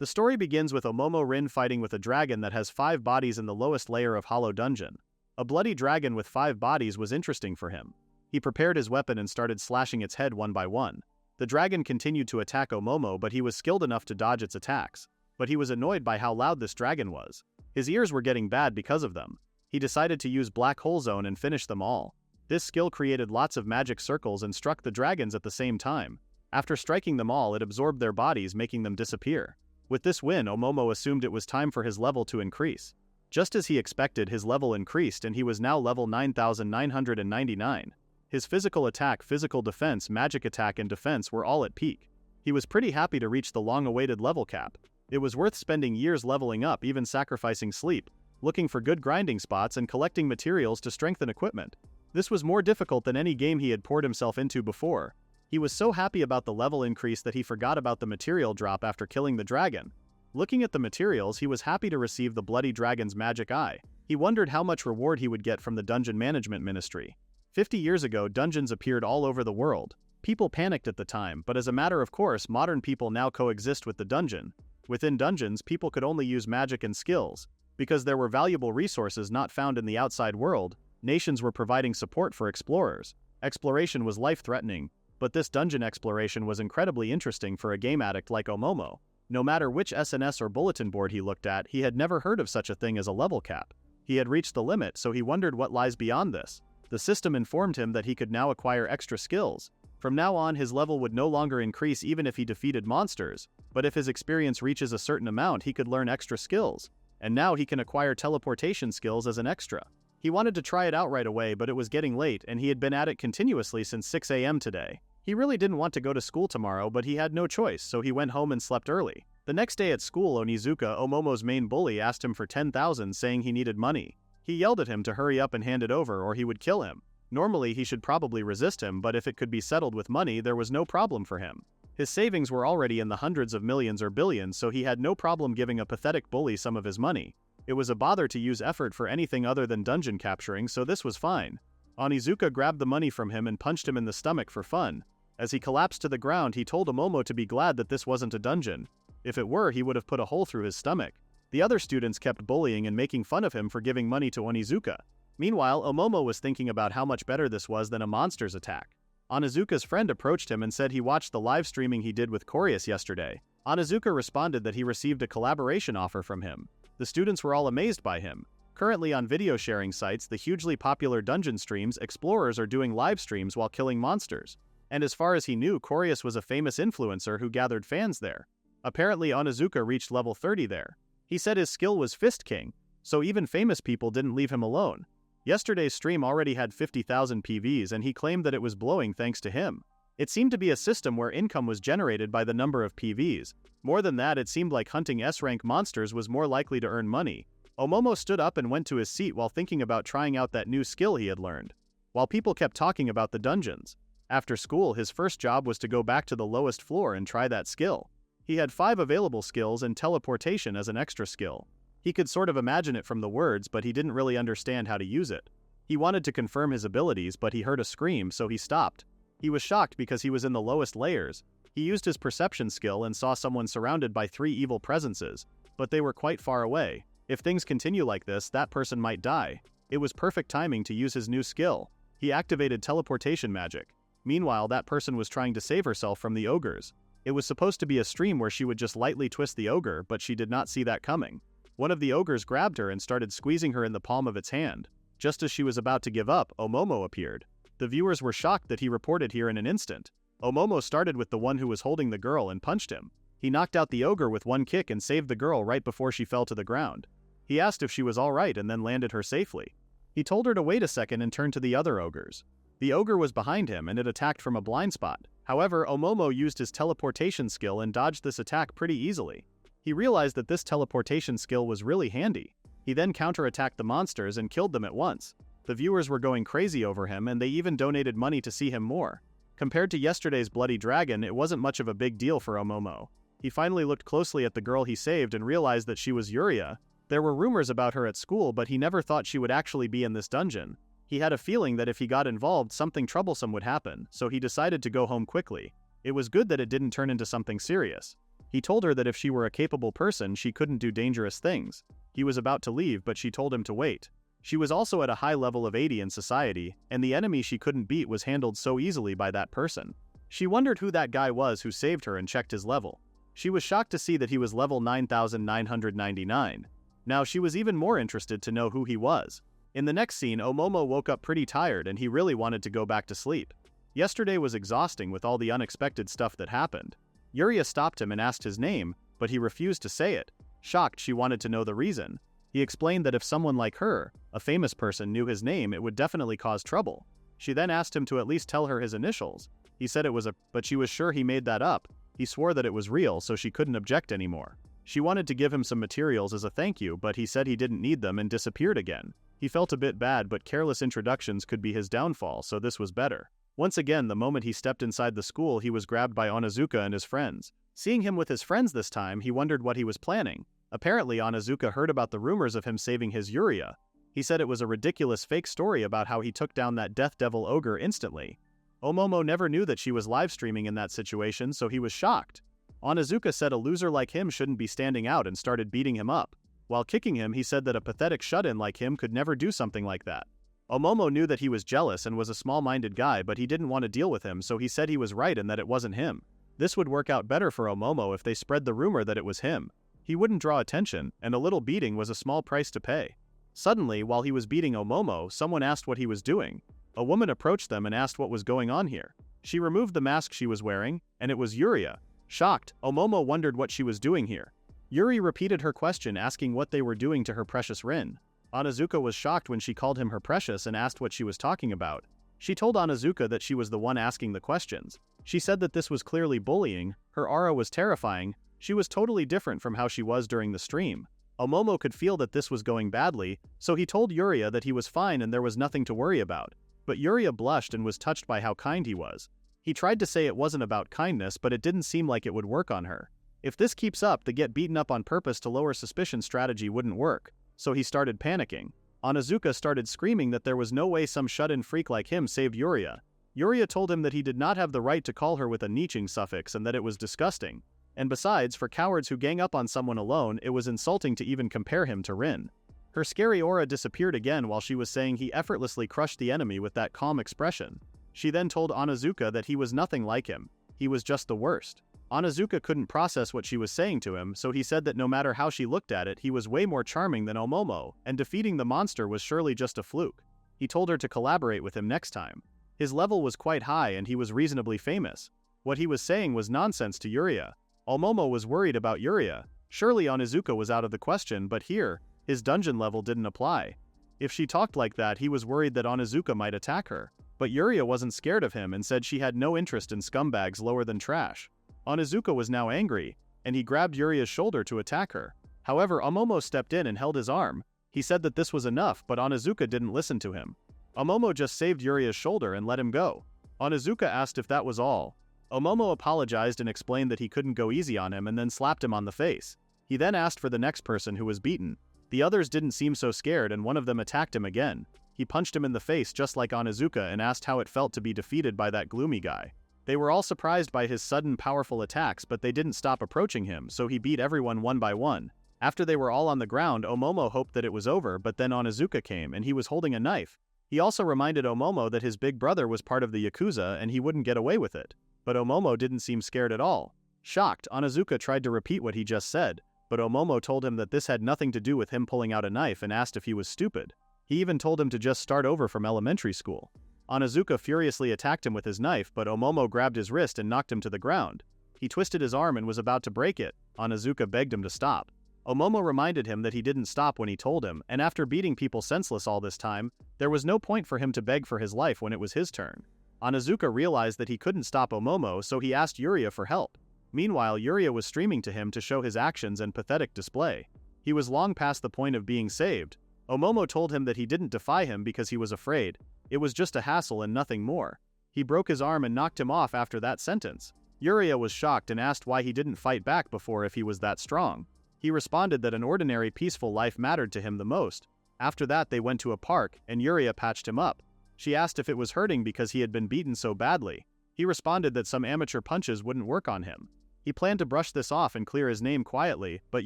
The story begins with Omomo Rin fighting with a dragon that has 5 bodies in the lowest layer of Hollow Dungeon. A bloody dragon with 5 bodies was interesting for him. He prepared his weapon and started slashing its head one by one. The dragon continued to attack Omomo, but he was skilled enough to dodge its attacks. But he was annoyed by how loud this dragon was. His ears were getting bad because of them. He decided to use Black Hole Zone and finish them all. This skill created lots of magic circles and struck the dragons at the same time. After striking them all, it absorbed their bodies, making them disappear. With this win, Omomo assumed it was time for his level to increase. Just as he expected, his level increased and he was now level 9,999. His physical attack, physical defense, magic attack and defense were all at peak. He was pretty happy to reach the long-awaited level cap. It was worth spending years leveling up, even sacrificing sleep, looking for good grinding spots and collecting materials to strengthen equipment. This was more difficult than any game he had poured himself into before. He was so happy about the level increase that he forgot about the material drop after killing the dragon. Looking at the materials, he was happy to receive the Bloody Dragon's magic eye. He wondered how much reward he would get from the Dungeon Management Ministry. 50 years ago, dungeons appeared all over the world. People panicked at the time, but as a matter of course, modern people now coexist with the dungeon. Within dungeons, people could only use magic and skills. Because there were valuable resources not found in the outside world, nations were providing support for explorers. Exploration was life-threatening, but this dungeon exploration was incredibly interesting for a game addict like Omomo. No matter which SNS or bulletin board he looked at, he had never heard of such a thing as a level cap. He had reached the limit, so he wondered what lies beyond this. The system informed him that he could now acquire extra skills. From now on, his level would no longer increase even if he defeated monsters, but if his experience reaches a certain amount, he could learn extra skills. And now he can acquire teleportation skills as an extra. He wanted to try it out right away, but it was getting late and he had been at it continuously since 6 a.m. today. He really didn't want to go to school tomorrow, but he had no choice, so he went home and slept early. The next day at school, Onizuka, Omomo's main bully, asked him for 10,000, saying he needed money. He yelled at him to hurry up and hand it over or he would kill him. Normally he should probably resist him, but if it could be settled with money, there was no problem for him. His savings were already in the hundreds of millions or billions, so he had no problem giving a pathetic bully some of his money. It was a bother to use effort for anything other than dungeon capturing, so this was fine. Onizuka grabbed the money from him and punched him in the stomach for fun. As he collapsed to the ground, he told Omomo to be glad that this wasn't a dungeon. If it were, he would have put a hole through his stomach. The other students kept bullying and making fun of him for giving money to Onizuka. Meanwhile, Omomo was thinking about how much better this was than a monster's attack. Onizuka's friend approached him and said he watched the live streaming he did with Corius yesterday. Onizuka responded that he received a collaboration offer from him. The students were all amazed by him. Currently on video sharing sites, the hugely popular dungeon streams, explorers are doing live streams while killing monsters. And as far as he knew, Corius was a famous influencer who gathered fans there. Apparently Onizuka reached level 30 there. He said his skill was Fist King, so even famous people didn't leave him alone. Yesterday's stream already had 50,000 PVs and he claimed that it was blowing thanks to him. It seemed to be a system where income was generated by the number of PVs. More than that, it seemed like hunting S-rank monsters was more likely to earn money. Omomo stood up and went to his seat while thinking about trying out that new skill he had learned. While people kept talking about the dungeons. After school, his first job was to go back to the lowest floor and try that skill. He had 5 available skills and teleportation as an extra skill. He could sort of imagine it from the words, but he didn't really understand how to use it. He wanted to confirm his abilities, but he heard a scream, so he stopped. He was shocked because he was in the lowest layers. He used his perception skill and saw someone surrounded by 3 evil presences, but they were quite far away. If things continue like this, that person might die. It was perfect timing to use his new skill. He activated teleportation magic. Meanwhile, that person was trying to save herself from the ogres. It was supposed to be a stream where she would just lightly twist the ogre, but she did not see that coming. One of the ogres grabbed her and started squeezing her in the palm of its hand. Just as she was about to give up, Omomo appeared. The viewers were shocked that he reported here in an instant. Omomo started with the one who was holding the girl and punched him. He knocked out the ogre with one kick and saved the girl right before she fell to the ground. He asked if she was alright and then landed her safely. He told her to wait a second and turned to the other ogres. The ogre was behind him and it attacked from a blind spot. However, Omomo used his teleportation skill and dodged this attack pretty easily. He realized that this teleportation skill was really handy. He then counterattacked the monsters and killed them at once. The viewers were going crazy over him and they even donated money to see him more. Compared to yesterday's Bloody Dragon, it wasn't much of a big deal for Omomo. He finally looked closely at the girl he saved and realized that she was Yuria. There were rumors about her at school, but he never thought she would actually be in this dungeon. He had a feeling that if he got involved, something troublesome would happen, so he decided to go home quickly. It was good that it didn't turn into something serious. He told her that if she were a capable person she couldn't do dangerous things. He was about to leave but she told him to wait. She was also at a high level of 80 in society, and the enemy she couldn't beat was handled so easily by that person. She wondered who that guy was who saved her and checked his level. She was shocked to see that he was level 9999. Now she was even more interested to know who he was. In the next scene, Omomo woke up pretty tired and he really wanted to go back to sleep. Yesterday was exhausting with all the unexpected stuff that happened. Yuria stopped him and asked his name, but he refused to say it. Shocked, she wanted to know the reason. He explained that if someone like her, a famous person, knew his name, it would definitely cause trouble. She then asked him to at least tell her his initials. He said it was but she was sure he made that up. He swore that it was real, so she couldn't object anymore. She wanted to give him some materials as a thank you, but he said he didn't need them and disappeared again. He felt a bit bad, but careless introductions could be his downfall, so this was better. Once again, the moment he stepped inside the school, he was grabbed by Onizuka and his friends. Seeing him with his friends this time, he wondered what he was planning. Apparently, Onizuka heard about the rumors of him saving his Yuria. He said it was a ridiculous fake story about how he took down that death devil ogre instantly. Omomo never knew that she was live streaming in that situation, so he was shocked. Onizuka said a loser like him shouldn't be standing out and started beating him up. While kicking him, he said that a pathetic shut-in like him could never do something like that. Omomo knew that he was jealous and was a small-minded guy, but he didn't want to deal with him, so he said he was right and that it wasn't him. This would work out better for Omomo if they spread the rumor that it was him. He wouldn't draw attention, and a little beating was a small price to pay. Suddenly, while he was beating Omomo, someone asked what he was doing. A woman approached them and asked what was going on here. She removed the mask she was wearing, and it was Yuria. Shocked, Omomo wondered what she was doing here. Yuri repeated her question, asking what they were doing to her precious Rin. Onizuka was shocked when she called him her precious and asked what she was talking about. She told Onizuka that she was the one asking the questions. She said that this was clearly bullying, her aura was terrifying, she was totally different from how she was during the stream. Omomo could feel that this was going badly, so he told Yuria that he was fine and there was nothing to worry about. But Yuria blushed and was touched by how kind he was. He tried to say it wasn't about kindness, but it didn't seem like it would work on her. If this keeps up, the get beaten up on purpose to lower suspicion strategy wouldn't work, so he started panicking. Onizuka started screaming that there was no way some shut-in freak like him saved Yuria. Yuria told him that he did not have the right to call her with a niching suffix and that it was disgusting. And besides, for cowards who gang up on someone alone, it was insulting to even compare him to Rin. Her scary aura disappeared again while she was saying he effortlessly crushed the enemy with that calm expression. She then told Onizuka that he was nothing like him. He was just the worst. Onizuka couldn't process what she was saying to him, so he said that no matter how she looked at it, he was way more charming than Omomo, and defeating the monster was surely just a fluke. He told her to collaborate with him next time. His level was quite high and he was reasonably famous. What he was saying was nonsense to Yuria. Omomo was worried about Yuria. Surely Onizuka was out of the question, but here, his dungeon level didn't apply. If she talked like that, he was worried that Onizuka might attack her. But Yuria wasn't scared of him and said she had no interest in scumbags lower than trash. Onizuka was now angry, and he grabbed Yuria's shoulder to attack her. However, Omomo stepped in and held his arm. He said that this was enough, but Onizuka didn't listen to him. Omomo just saved Yuria's shoulder and let him go. Onizuka asked if that was all. Omomo apologized and explained that he couldn't go easy on him and then slapped him on the face. He then asked for the next person who was beaten. The others didn't seem so scared and one of them attacked him again. He punched him in the face just like Onizuka and asked how it felt to be defeated by that gloomy guy. They were all surprised by his sudden powerful attacks, but they didn't stop approaching him, so he beat everyone one by one. After they were all on the ground, Omomo hoped that it was over, but then Onizuka came and he was holding a knife. He also reminded Omomo that his big brother was part of the Yakuza and he wouldn't get away with it. But Omomo didn't seem scared at all. Shocked, Onizuka tried to repeat what he just said, but Omomo told him that this had nothing to do with him pulling out a knife and asked if he was stupid. He even told him to just start over from elementary school. Onizuka furiously attacked him with his knife, but Omomo grabbed his wrist and knocked him to the ground. He twisted his arm and was about to break it. Onizuka begged him to stop. Omomo reminded him that he didn't stop when he told him, and after beating people senseless all this time, there was no point for him to beg for his life when it was his turn. Onizuka realized that he couldn't stop Omomo, so he asked Yuria for help. Meanwhile, Yuria was streaming to him to show his actions and pathetic display. He was long past the point of being saved. Omomo told him that he didn't defy him because he was afraid. It was just a hassle and nothing more. He broke his arm and knocked him off after that sentence. Yuria was shocked and asked why he didn't fight back before if he was that strong. He responded that an ordinary peaceful life mattered to him the most. After that they went to a park, and Yuria patched him up. She asked if it was hurting because he had been beaten so badly. He responded that some amateur punches wouldn't work on him. He planned to brush this off and clear his name quietly, but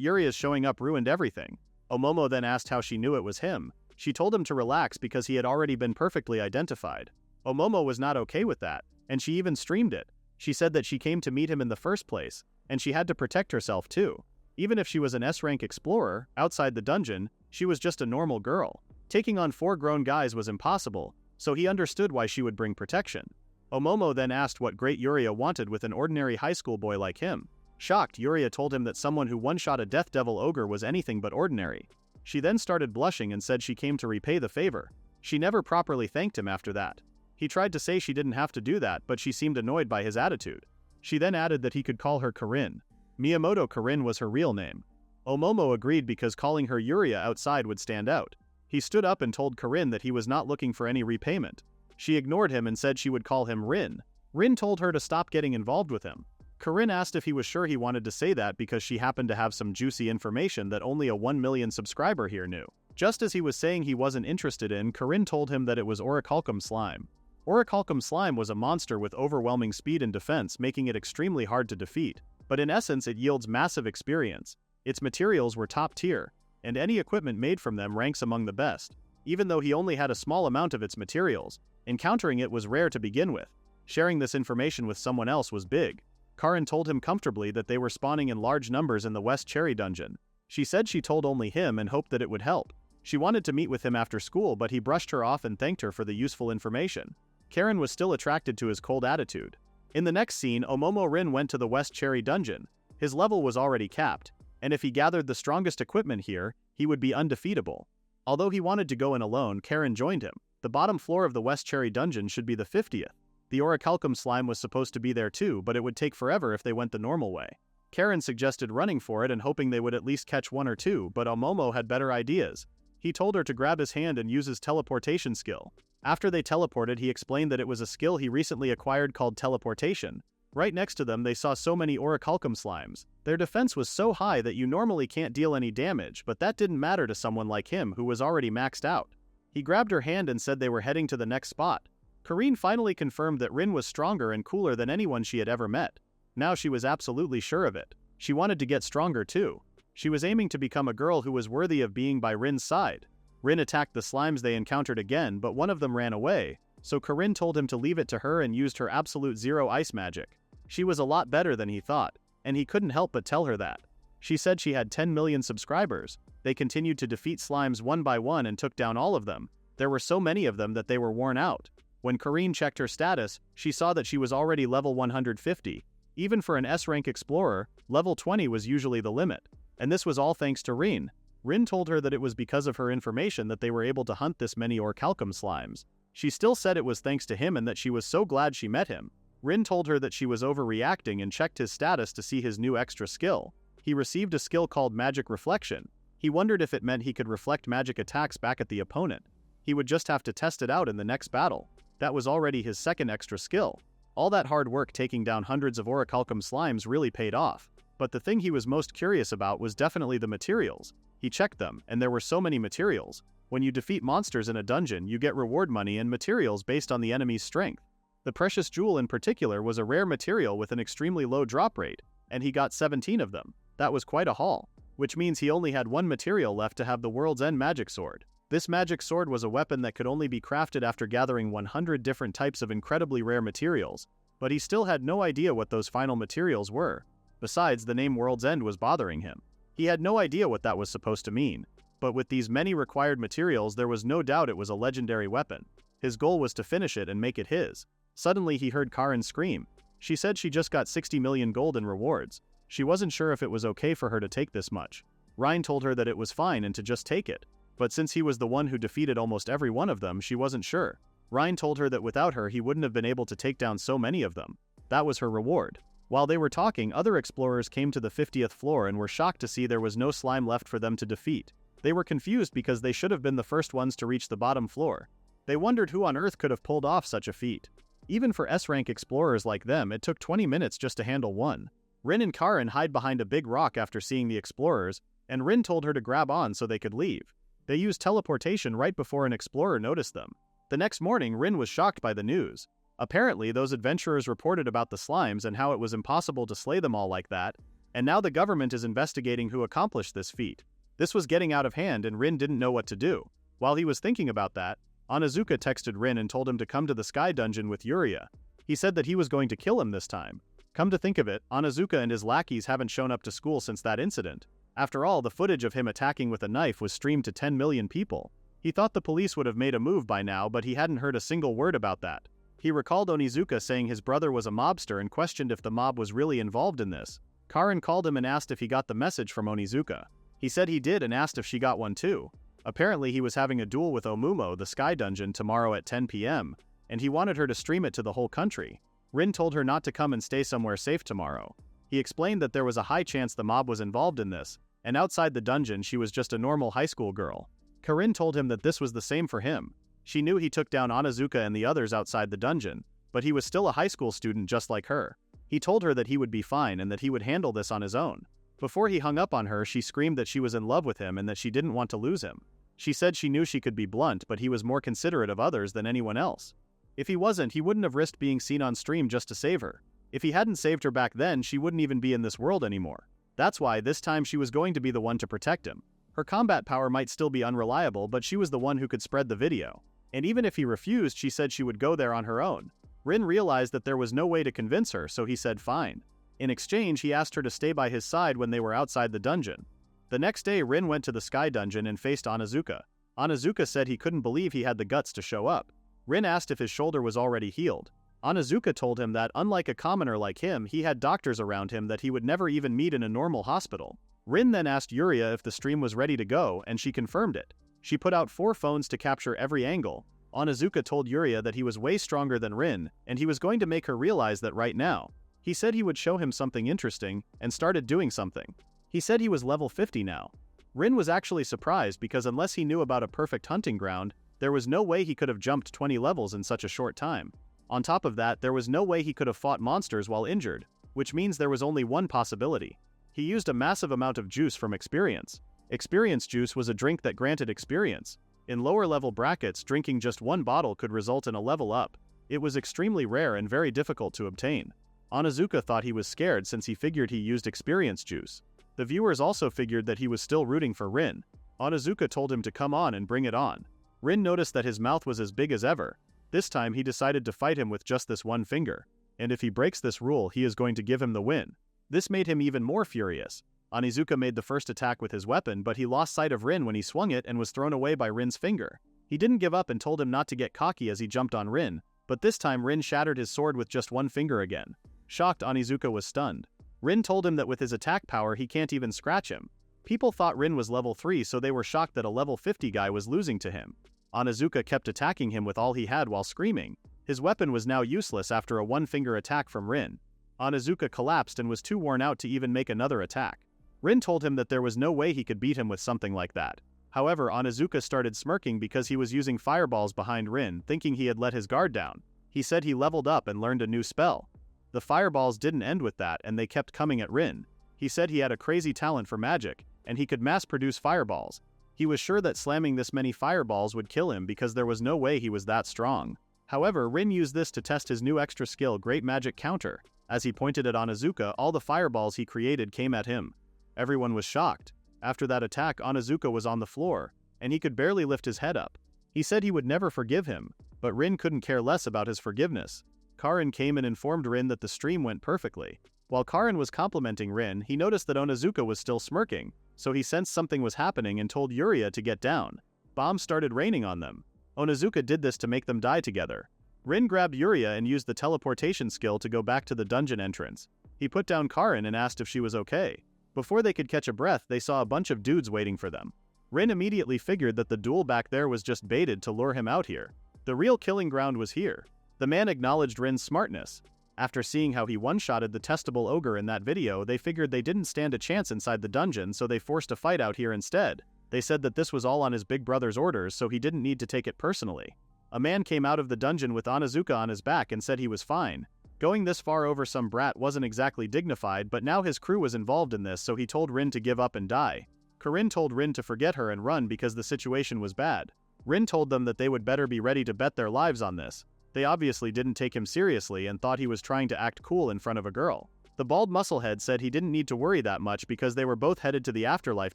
Yuria's showing up ruined everything. Omomo then asked how she knew it was him. She told him to relax because he had already been perfectly identified. Omomo was not okay with that, and she even streamed it. She said that she came to meet him in the first place, and she had to protect herself too. Even if she was an S-rank explorer, outside the dungeon, she was just a normal girl. Taking on 4 grown guys was impossible, so he understood why she would bring protection. Omomo then asked what great Yuria wanted with an ordinary high school boy like him. Shocked, Yuria told him that someone who one-shot a Death Devil ogre was anything but ordinary. She then started blushing and said she came to repay the favor. She never properly thanked him after that. He tried to say she didn't have to do that, but she seemed annoyed by his attitude. She then added that he could call her Corinne. Miyamoto Corinne was her real name. Omomo agreed because calling her Yuria outside would stand out. He stood up and told Corinne that he was not looking for any repayment. She ignored him and said she would call him Rin. Rin told her to stop getting involved with him. Corinne asked if he was sure he wanted to say that because she happened to have some juicy information that only a 1 million subscriber here knew. Just as he was saying he wasn't interested in, Corinne told him that it was Orichalcum Slime. Orichalcum Slime was a monster with overwhelming speed and defense, making it extremely hard to defeat. But in essence it yields massive experience. Its materials were top tier, and any equipment made from them ranks among the best. Even though he only had a small amount of its materials, encountering it was rare to begin with. Sharing this information with someone else was big. Karin told him comfortably that they were spawning in large numbers in the West Cherry dungeon. She said she told only him and hoped that it would help. She wanted to meet with him after school, but he brushed her off and thanked her for the useful information. Karin was still attracted to his cold attitude. In the next scene, Omomo Rin went to the West Cherry dungeon. His level was already capped, and if he gathered the strongest equipment here, he would be undefeatable. Although he wanted to go in alone, Karin joined him. The bottom floor of the West Cherry dungeon should be the 50th. The Orichalcum Slime was supposed to be there too, but it would take forever if they went the normal way. Karin suggested running for it and hoping they would at least catch 1 or 2, but Omomo had better ideas. He told her to grab his hand and use his teleportation skill. After they teleported, he explained that it was a skill he recently acquired called teleportation. Right next to them they saw so many Orichalcum Slimes. Their defense was so high that you normally can't deal any damage, but that didn't matter to someone like him who was already maxed out. He grabbed her hand and said they were heading to the next spot. Corinne finally confirmed that Rin was stronger and cooler than anyone she had ever met. Now she was absolutely sure of it. She wanted to get stronger too. She was aiming to become a girl who was worthy of being by Rin's side. Rin attacked the slimes they encountered again, but one of them ran away, so Corinne told him to leave it to her and used her absolute zero ice magic. She was a lot better than he thought, and he couldn't help but tell her that. She said she had 10 million subscribers. They continued to defeat slimes one by one and took down all of them. There were so many of them that they were worn out. When Corinne checked her status, she saw that she was already level 150. Even for an S-rank explorer, level 20 was usually the limit. And this was all thanks to Rin. Rin told her that it was because of her information that they were able to hunt this many Orichalcum Slimes. She still said it was thanks to him and that she was so glad she met him. Rin told her that she was overreacting and checked his status to see his new extra skill. He received a skill called Magic Reflection. He wondered if it meant he could reflect magic attacks back at the opponent. He would just have to test it out in the next battle. That was already his second extra skill. All that hard work taking down hundreds of Orichalcum Slimes really paid off. But the thing he was most curious about was definitely the materials. He checked them, and there were so many materials. When you defeat monsters in a dungeon, you get reward money and materials based on the enemy's strength. The precious jewel in particular was a rare material with an extremely low drop rate, and he got 17 of them. That was quite a haul, which means he only had one material left to have the World's End magic sword. This magic sword was a weapon that could only be crafted after gathering 100 different types of incredibly rare materials, but he still had no idea what those final materials were. Besides, the name World's End was bothering him. He had no idea what that was supposed to mean, but with these many required materials there was no doubt it was a legendary weapon. His goal was to finish it and make it his. Suddenly he heard Karin scream. She said she just got 60 million gold in rewards. She wasn't sure if it was okay for her to take this much. Rein told her that it was fine and to just take it, but since he was the one who defeated almost every one of them, she wasn't sure. Rein told her that without her he wouldn't have been able to take down so many of them. That was her reward. While they were talking, other explorers came to the 50th floor and were shocked to see there was no slime left for them to defeat. They were confused because they should have been the first ones to reach the bottom floor. They wondered who on earth could have pulled off such a feat. Even for S-rank explorers like them, it took 20 minutes just to handle one. Rin and Karin hide behind a big rock after seeing the explorers, and Rin told her to grab on so they could leave. They used teleportation right before an explorer noticed them. The next morning, Rin was shocked by the news. Apparently, those adventurers reported about the slimes and how it was impossible to slay them all like that, and now the government is investigating who accomplished this feat. This was getting out of hand and Rin didn't know what to do. While he was thinking about that, Onizuka texted Rin and told him to come to the Sky Dungeon with Yuria. He said that he was going to kill him this time. Come to think of it, Onizuka and his lackeys haven't shown up to school since that incident. After all, the footage of him attacking with a knife was streamed to 10 million people. He thought the police would have made a move by now, but he hadn't heard a single word about that. He recalled Onizuka saying his brother was a mobster and questioned if the mob was really involved in this. Karin called him and asked if he got the message from Onizuka. He said he did and asked if she got one too. Apparently he was having a duel with Omumo, the Sky Dungeon, tomorrow at 10 p.m., and he wanted her to stream it to the whole country. Rin told her not to come and stay somewhere safe tomorrow. He explained that there was a high chance the mob was involved in this, and outside the dungeon she was just a normal high school girl. Karin told him that this was the same for him. She knew he took down Onizuka and the others outside the dungeon, but he was still a high school student just like her. He told her that he would be fine and that he would handle this on his own. Before he hung up on her, she screamed that she was in love with him and that she didn't want to lose him. She said she knew she could be blunt, but he was more considerate of others than anyone else. If he wasn't, he wouldn't have risked being seen on stream just to save her. If he hadn't saved her back then, she wouldn't even be in this world anymore. That's why this time she was going to be the one to protect him. Her combat power might still be unreliable, but she was the one who could spread the video. And even if he refused, she said she would go there on her own. Rin realized that there was no way to convince her, so he said fine. In exchange, he asked her to stay by his side when they were outside the dungeon. The next day, Rin went to the Sky Dungeon and faced Onizuka. Onizuka said he couldn't believe he had the guts to show up. Rin asked if his shoulder was already healed. Onizuka told him that, unlike a commoner like him, he had doctors around him that he would never even meet in a normal hospital. Rin then asked Yuria if the stream was ready to go, and she confirmed it. She put out 4 phones to capture every angle. Onizuka told Yuria that he was way stronger than Rin, and he was going to make her realize that right now. He said he would show him something interesting, and started doing something. He said he was level 50 now. Rin was actually surprised because unless he knew about a perfect hunting ground, there was no way he could have jumped 20 levels in such a short time. On top of that, there was no way he could have fought monsters while injured, which means there was only one possibility. He used a massive amount of juice from experience. Experience juice was a drink that granted experience. In lower level brackets, drinking just 1 bottle could result in a level up. It was extremely rare and very difficult to obtain. Onizuka thought he was scared since he figured he used experience juice. The viewers also figured that he was still rooting for Rin. Onizuka told him to come on and bring it on. Rin noticed that his mouth was as big as ever. This time he decided to fight him with just this one finger. And if he breaks this rule, he is going to give him the win. This made him even more furious. Onizuka made the first attack with his weapon, but he lost sight of Rin when he swung it and was thrown away by Rin's finger. He didn't give up and told him not to get cocky as he jumped on Rin, but this time Rin shattered his sword with just one finger again. Shocked, Onizuka was stunned. Rin told him that with his attack power he can't even scratch him. People thought Rin was level 3, so they were shocked that a level 50 guy was losing to him. Onizuka kept attacking him with all he had while screaming. His weapon was now useless after a one-finger attack from Rin. Onizuka collapsed and was too worn out to even make another attack. Rin told him that there was no way he could beat him with something like that. However, Onizuka started smirking because he was using fireballs behind Rin, thinking he had let his guard down. He said he leveled up and learned a new spell. The fireballs didn't end with that and they kept coming at Rin. He said he had a crazy talent for magic, and he could mass-produce fireballs. He was sure that slamming this many fireballs would kill him because there was no way he was that strong. However, Rin used this to test his new extra skill, Great Magic Counter. As he pointed at Onizuka, all the fireballs he created came at him. Everyone was shocked. After that attack, Onizuka was on the floor, and he could barely lift his head up. He said he would never forgive him, but Rin couldn't care less about his forgiveness. Karin came and informed Rin that the stream went perfectly. While Karin was complimenting Rin, he noticed that Onizuka was still smirking, so he sensed something was happening and told Yuria to get down. Bombs started raining on them. Onizuka did this to make them die together. Rin grabbed Yuria and used the teleportation skill to go back to the dungeon entrance. He put down Karin and asked if she was okay. Before they could catch a breath, they saw a bunch of dudes waiting for them. Rin immediately figured that the duel back there was just baited to lure him out here. The real killing ground was here. The man acknowledged Rin's smartness. After seeing how he one-shotted the testable ogre in that video, they figured they didn't stand a chance inside the dungeon, so they forced a fight out here instead. They said that this was all on his big brother's orders, so he didn't need to take it personally. A man came out of the dungeon with Onizuka on his back and said he was fine. Going this far over some brat wasn't exactly dignified, but now his crew was involved in this, so he told Rin to give up and die. Karin told Rin to forget her and run because the situation was bad. Rin told them that they would better be ready to bet their lives on this. They obviously didn't take him seriously and thought he was trying to act cool in front of a girl. The bald musclehead said he didn't need to worry that much because they were both headed to the afterlife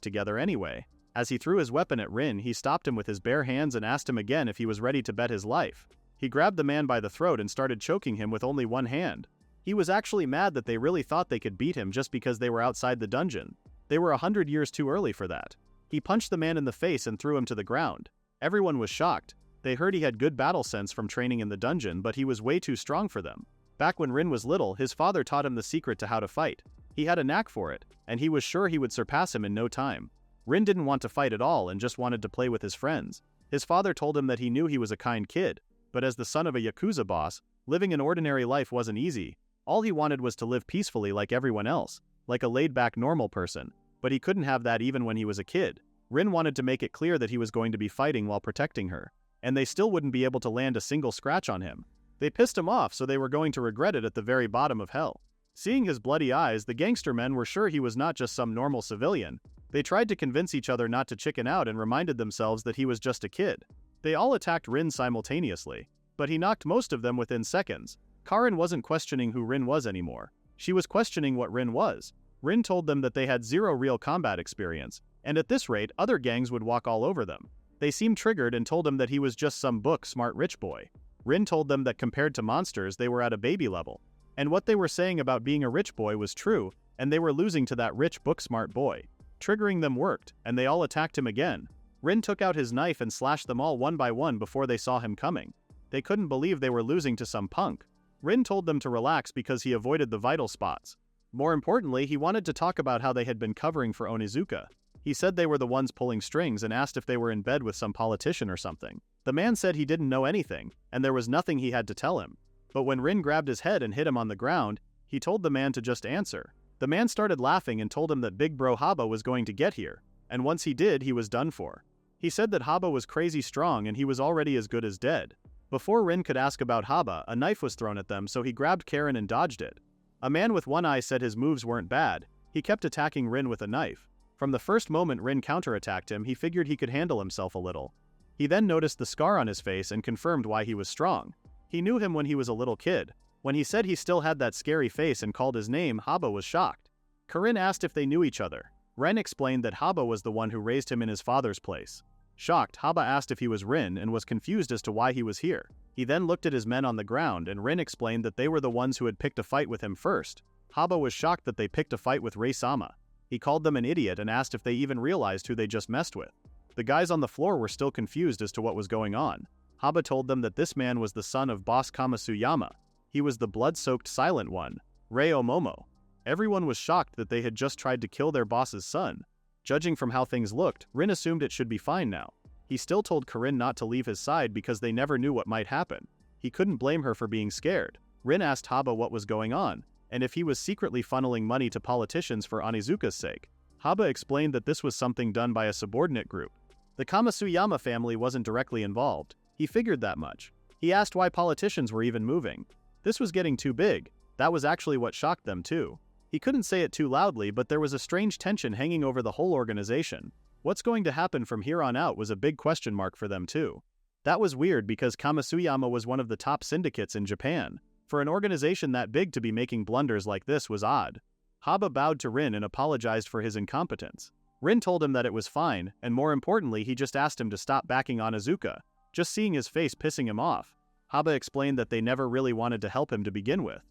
together anyway. As he threw his weapon at Rin, he stopped him with his bare hands and asked him again if he was ready to bet his life. He grabbed the man by the throat and started choking him with only one hand. He was actually mad that they really thought they could beat him just because they were outside the dungeon. They were 100 years too early for that. He punched the man in the face and threw him to the ground. Everyone was shocked. They heard he had good battle sense from training in the dungeon, but he was way too strong for them. Back when Rin was little, his father taught him the secret to how to fight. He had a knack for it, and he was sure he would surpass him in no time. Rin didn't want to fight at all and just wanted to play with his friends. His father told him that he knew he was a kind kid, but as the son of a Yakuza boss, living an ordinary life wasn't easy. All he wanted was to live peacefully like everyone else, like a laid-back normal person, but he couldn't have that even when he was a kid. Rin wanted to make it clear that he was going to be fighting while protecting her, and they still wouldn't be able to land a single scratch on him. They pissed him off, so they were going to regret it at the very bottom of hell. Seeing his bloody eyes, the gangster men were sure he was not just some normal civilian. They tried to convince each other not to chicken out and reminded themselves that he was just a kid. They all attacked Rin simultaneously, but he knocked most of them within seconds. Karin wasn't questioning who Rin was anymore. She was questioning what Rin was. Rin told them that they had zero real combat experience, and at this rate, other gangs would walk all over them. They seemed triggered and told him that he was just some book-smart rich boy. Rin told them that compared to monsters, they were at a baby level. And what they were saying about being a rich boy was true, and they were losing to that rich book-smart boy. Triggering them worked, and they all attacked him again. Rin took out his knife and slashed them all one by one before they saw him coming. They couldn't believe they were losing to some punk. Rin told them to relax because he avoided the vital spots. More importantly, he wanted to talk about how they had been covering for Onizuka. He said they were the ones pulling strings and asked if they were in bed with some politician or something. The man said he didn't know anything, and there was nothing he had to tell him. But when Rin grabbed his head and hit him on the ground, he told the man to just answer. The man started laughing and told him that Big Bro Haba was going to get here, and once he did, he was done for. He said that Haba was crazy strong and he was already as good as dead. Before Rin could ask about Haba, a knife was thrown at them, so he grabbed Karen and dodged it. A man with one eye said his moves weren't bad. He kept attacking Rin with a knife. From the first moment Rin counterattacked him, he figured he could handle himself a little. He then noticed the scar on his face and confirmed why he was strong. He knew him when he was a little kid. When he said he still had that scary face and called his name, Haba was shocked. Karin asked if they knew each other. Ren explained that Haba was the one who raised him in his father's place. Shocked, Haba asked if he was Rin and was confused as to why he was here. He then looked at his men on the ground and Rin explained that they were the ones who had picked a fight with him first. Haba was shocked that they picked a fight with Rei-sama. He called them an idiot and asked if they even realized who they just messed with. The guys on the floor were still confused as to what was going on. Haba told them that this man was the son of boss Kamasuyama. He was the blood-soaked silent one, Rei Omomo. Everyone was shocked that they had just tried to kill their boss's son. Judging from how things looked, Rin assumed it should be fine now. He still told Karin not to leave his side because they never knew what might happen. He couldn't blame her for being scared. Rin asked Haba what was going on, and if he was secretly funneling money to politicians for Onizuka's sake. Haba explained that this was something done by a subordinate group. The Kamasuyama family wasn't directly involved. He figured that much. He asked why politicians were even moving. This was getting too big. That was actually what shocked them too. He couldn't say it too loudly, but there was a strange tension hanging over the whole organization. What's going to happen from here on out was a big question mark for them too. That was weird because Kamasuyama was one of the top syndicates in Japan. For an organization that big to be making blunders like this was odd. Haba bowed to Rin and apologized for his incompetence. Rin told him that it was fine, and more importantly, he just asked him to stop backing Onizuka, just seeing his face pissing him off. Haba explained that they never really wanted to help him to begin with.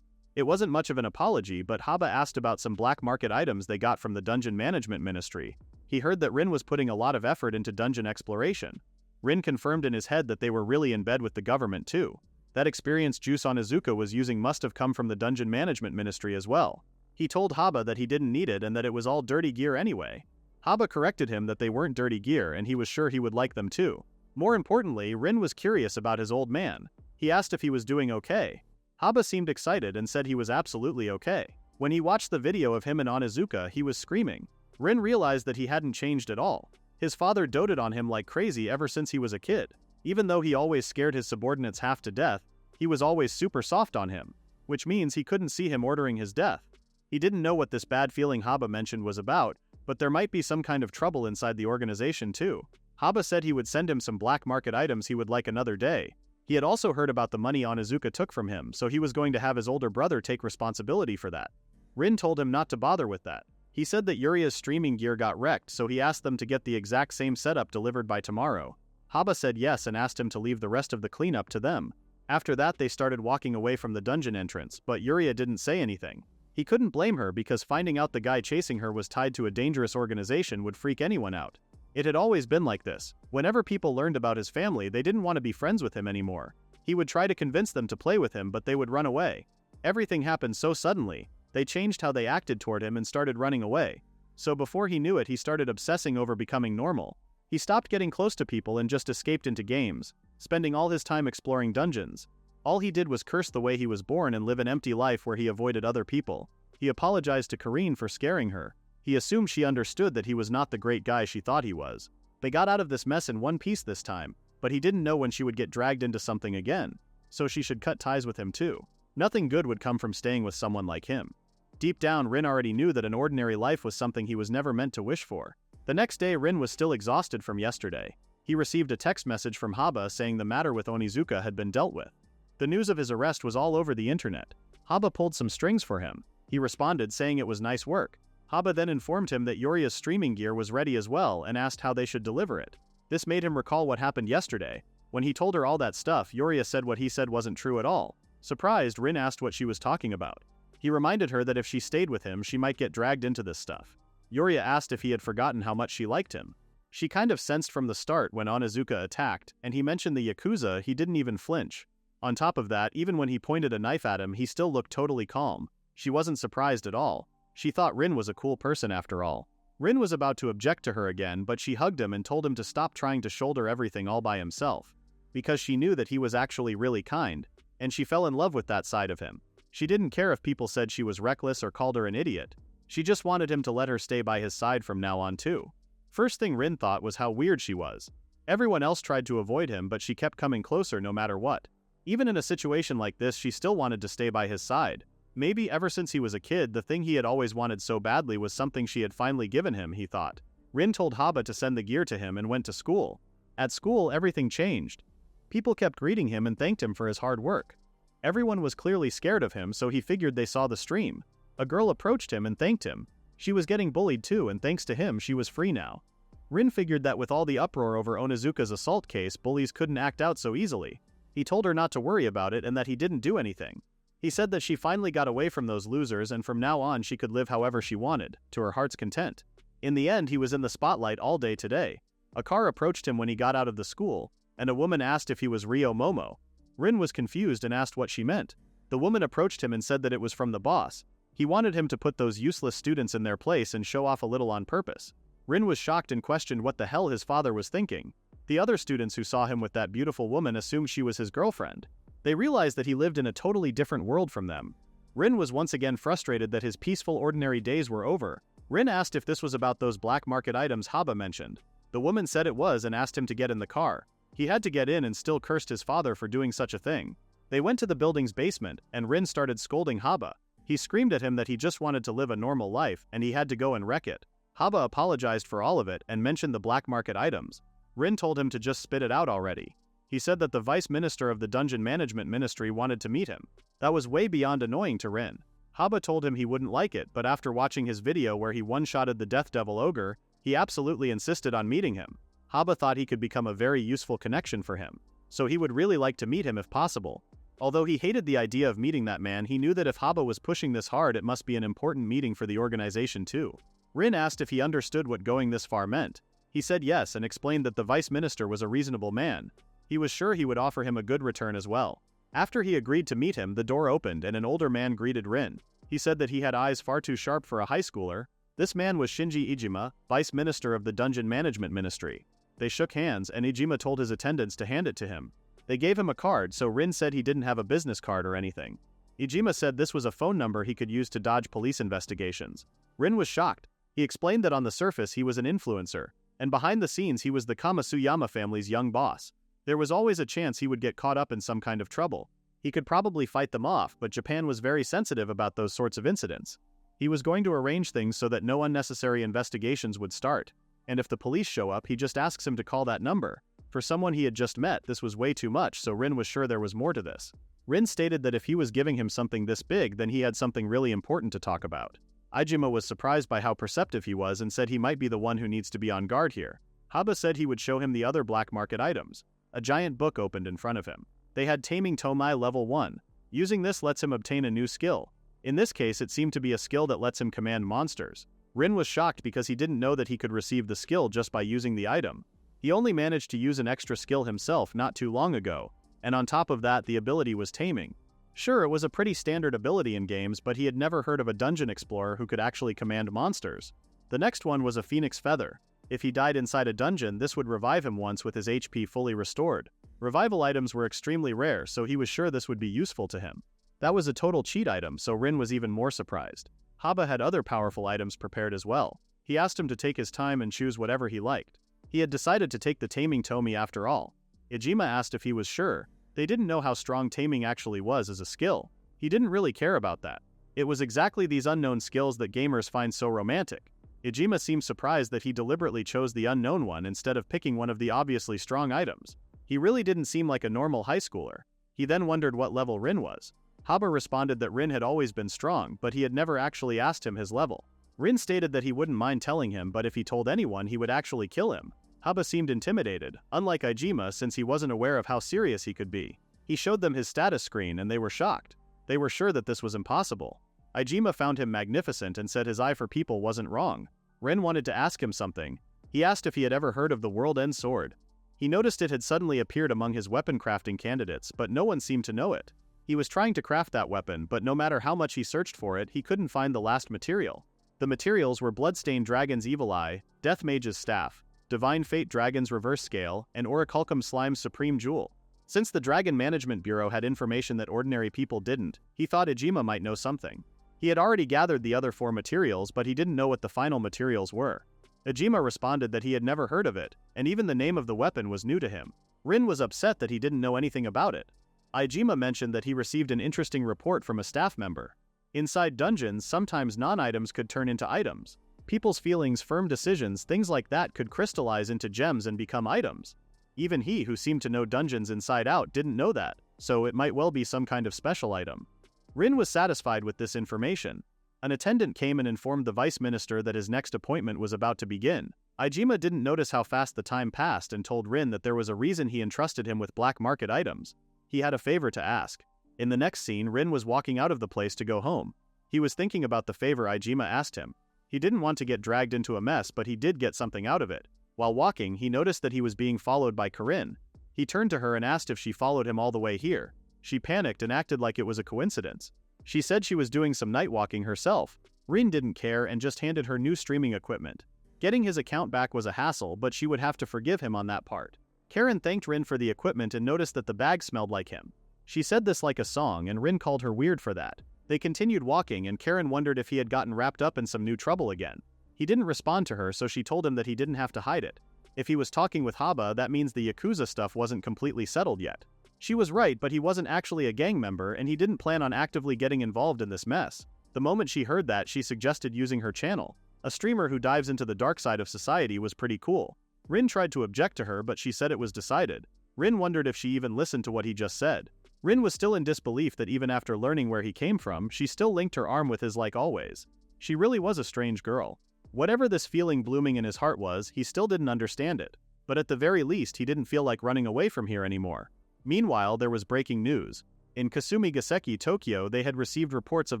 It wasn't much of an apology, but Haba asked about some black market items they got from the Dungeon Management Ministry. He heard that Rin was putting a lot of effort into dungeon exploration. Rin confirmed in his head that they were really in bed with the government too. That experience Juice Onizuka was using must have come from the Dungeon Management Ministry as well. He told Haba that he didn't need it and that it was all dirty gear anyway. Haba corrected him that they weren't dirty gear and he was sure he would like them too. More importantly, Rin was curious about his old man. He asked if he was doing okay. Haba seemed excited and said he was absolutely okay. When he watched the video of him and Onizuka, he was screaming. Rin realized that he hadn't changed at all. His father doted on him like crazy ever since he was a kid. Even though he always scared his subordinates half to death, he was always super soft on him, which means he couldn't see him ordering his death. He didn't know what this bad feeling Haba mentioned was about, but there might be some kind of trouble inside the organization too. Haba said he would send him some black market items he would like another day. He had also heard about the money Onizuka took from him, so he was going to have his older brother take responsibility for that. Rin told him not to bother with that. He said that Yuria's streaming gear got wrecked, so he asked them to get the exact same setup delivered by tomorrow. Haba said yes and asked him to leave the rest of the cleanup to them. After that they started walking away from the dungeon entrance, but Yuria didn't say anything. He couldn't blame her because finding out the guy chasing her was tied to a dangerous organization would freak anyone out. It had always been like this. Whenever people learned about his family, they didn't want to be friends with him anymore. He would try to convince them to play with him, but they would run away. Everything happened so suddenly, they changed how they acted toward him and started running away. So before he knew it, he started obsessing over becoming normal. He stopped getting close to people and just escaped into games, spending all his time exploring dungeons. All he did was curse the way he was born and live an empty life where he avoided other people. He apologized to Karine for scaring her. He assumed she understood that he was not the great guy she thought he was. They got out of this mess in one piece this time, but he didn't know when she would get dragged into something again, so she should cut ties with him too. Nothing good would come from staying with someone like him. Deep down, Rin already knew that an ordinary life was something he was never meant to wish for. The next day, Rin was still exhausted from yesterday. He received a text message from Haba saying the matter with Onizuka had been dealt with. The news of his arrest was all over the internet. Haba pulled some strings for him. He responded saying it was nice work. Haba then informed him that Yuria's streaming gear was ready as well and asked how they should deliver it. This made him recall what happened yesterday. When he told her all that stuff, Yuria said what he said wasn't true at all. Surprised, Rin asked what she was talking about. He reminded her that if she stayed with him, she might get dragged into this stuff. Yuria asked if he had forgotten how much she liked him. She kind of sensed from the start when Onizuka attacked, and he mentioned the Yakuza, he didn't even flinch. On top of that, even when he pointed a knife at him, he still looked totally calm. She wasn't surprised at all. She thought Rin was a cool person after all. Rin was about to object to her again, but she hugged him and told him to stop trying to shoulder everything all by himself. Because she knew that he was actually really kind, and she fell in love with that side of him. She didn't care if people said she was reckless or called her an idiot. She just wanted him to let her stay by his side from now on too. First thing Rin thought was how weird she was. Everyone else tried to avoid him, but she kept coming closer no matter what. Even in a situation like this, she still wanted to stay by his side. Maybe ever since he was a kid, the thing he had always wanted so badly was something she had finally given him, he thought. Rin told Haba to send the gear to him and went to school. At school, everything changed. People kept greeting him and thanked him for his hard work. Everyone was clearly scared of him, so he figured they saw the stream. A girl approached him and thanked him. She was getting bullied too, and thanks to him, she was free now. Rin figured that with all the uproar over Onizuka's assault case, bullies couldn't act out so easily. He told her not to worry about it and that he didn't do anything. He said that she finally got away from those losers and from now on she could live however she wanted, to her heart's content. In the end, he was in the spotlight all day today. A car approached him when he got out of the school, and a woman asked if he was Ryo Momo. Rin was confused and asked what she meant. The woman approached him and said that it was from the boss. He wanted him to put those useless students in their place and show off a little on purpose. Rin was shocked and questioned what the hell his father was thinking. The other students who saw him with that beautiful woman assumed she was his girlfriend. They realized that he lived in a totally different world from them. Rin was once again frustrated that his peaceful ordinary days were over. Rin asked if this was about those black market items Haba mentioned. The woman said it was and asked him to get in the car. He had to get in and still cursed his father for doing such a thing. They went to the building's basement, and Rin started scolding Haba. He screamed at him that he just wanted to live a normal life and he had to go and wreck it. Haba apologized for all of it and mentioned the black market items. Rin told him to just spit it out already. He said that the vice minister of the dungeon management ministry wanted to meet him. That was way beyond annoying to Rin. Haba told him he wouldn't like it, but after watching his video where he one-shotted the Death Devil Ogre, he absolutely insisted on meeting him. Haba thought he could become a very useful connection for him, so he would really like to meet him if possible. Although he hated the idea of meeting that man, he knew that if Haba was pushing this hard, it must be an important meeting for the organization too. Rin asked if he understood what going this far meant. He said yes and explained that the vice minister was a reasonable man. He was sure he would offer him a good return as well. After he agreed to meet him, the door opened and an older man greeted Rin. He said that he had eyes far too sharp for a high schooler. This man was Shinji Ijima, vice minister of the dungeon management ministry. They shook hands and Ijima told his attendants to hand it to him. They gave him a card, so Rin said he didn't have a business card or anything. Ijima said this was a phone number he could use to dodge police investigations. Rin was shocked. He explained that on the surface he was an influencer, and behind the scenes he was the Kamasuyama family's young boss. There was always a chance he would get caught up in some kind of trouble. He could probably fight them off, but Japan was very sensitive about those sorts of incidents. He was going to arrange things so that no unnecessary investigations would start, and if the police show up, he just asks him to call that number. For someone he had just met, this was way too much, so Rin was sure there was more to this. Rin stated that if he was giving him something this big, then he had something really important to talk about. Ijima was surprised by how perceptive he was and said he might be the one who needs to be on guard here. Haba said he would show him the other black market items. A giant book opened in front of him. They had Taming Tomai level 1. Using this lets him obtain a new skill. In this case, it seemed to be a skill that lets him command monsters. Rin was shocked because he didn't know that he could receive the skill just by using the item. He only managed to use an extra skill himself not too long ago, and on top of that the ability was Taming. Sure, it was a pretty standard ability in games, but he had never heard of a dungeon explorer who could actually command monsters. The next one was a Phoenix Feather. If he died inside a dungeon, this would revive him once with his HP fully restored. Revival items were extremely rare, so he was sure this would be useful to him. That was a total cheat item, so Rin was even more surprised. Haba had other powerful items prepared as well. He asked him to take his time and choose whatever he liked. He had decided to take the Taming Tomi after all. Ijima asked if he was sure. They didn't know how strong Taming actually was as a skill. He didn't really care about that. It was exactly these unknown skills that gamers find so romantic. Ijima seemed surprised that he deliberately chose the unknown one instead of picking one of the obviously strong items. He really didn't seem like a normal high schooler. He then wondered what level Rin was. Haba responded that Rin had always been strong, but he had never actually asked him his level. Rin stated that he wouldn't mind telling him, but if he told anyone, he would actually kill him. Haba seemed intimidated, unlike Ijima, since he wasn't aware of how serious he could be. He showed them his status screen and they were shocked. They were sure that this was impossible. Ijima found him magnificent and said his eye for people wasn't wrong. Rin wanted to ask him something. He asked if he had ever heard of the World End Sword. He noticed it had suddenly appeared among his weapon crafting candidates, but no one seemed to know it. He was trying to craft that weapon, but no matter how much he searched for it, he couldn't find the last material. The materials were Bloodstained Dragon's Evil Eye, Death Mage's Staff, Divine Fate Dragon's Reverse Scale, and Orichalcum Slime's Supreme Jewel. Since the Dragon Management Bureau had information that ordinary people didn't, he thought Ijima might know something. He had already gathered the other 4 materials, but he didn't know what the final materials were. Ijima responded that he had never heard of it, and even the name of the weapon was new to him. Rin was upset that he didn't know anything about it. Ijima mentioned that he received an interesting report from a staff member. Inside dungeons, sometimes non-items could turn into items. People's feelings, firm decisions, things like that could crystallize into gems and become items. Even he, who seemed to know dungeons inside out, didn't know that, so it might well be some kind of special item. Rin was satisfied with this information. An attendant came and informed the vice minister that his next appointment was about to begin. Ijima didn't notice how fast the time passed and told Rin that there was a reason he entrusted him with black market items. He had a favor to ask. In the next scene, Rin was walking out of the place to go home. He was thinking about the favor Ijima asked him. He didn't want to get dragged into a mess, but he did get something out of it. While walking, he noticed that he was being followed by Corinne. He turned to her and asked if she followed him all the way here. She panicked and acted like it was a coincidence. She said she was doing some night walking herself. Rin didn't care and just handed her new streaming equipment. Getting his account back was a hassle, but she would have to forgive him on that part. Karen thanked Rin for the equipment and noticed that the bag smelled like him. She said this like a song, and Rin called her weird for that. They continued walking, and Karen wondered if he had gotten wrapped up in some new trouble again. He didn't respond to her, so she told him that he didn't have to hide it. If he was talking with Haba, that means the Yakuza stuff wasn't completely settled yet. She was right, but he wasn't actually a gang member, and he didn't plan on actively getting involved in this mess. The moment she heard that, she suggested using her channel. A streamer who dives into the dark side of society was pretty cool. Rin tried to object to her, but she said it was decided. Rin wondered if she even listened to what he just said. Rin was still in disbelief that even after learning where he came from, she still linked her arm with his like always. She really was a strange girl. Whatever this feeling blooming in his heart was, he still didn't understand it. But at the very least, he didn't feel like running away from here anymore. Meanwhile, there was breaking news. In Kasumi Gaseki, Tokyo, they had received reports of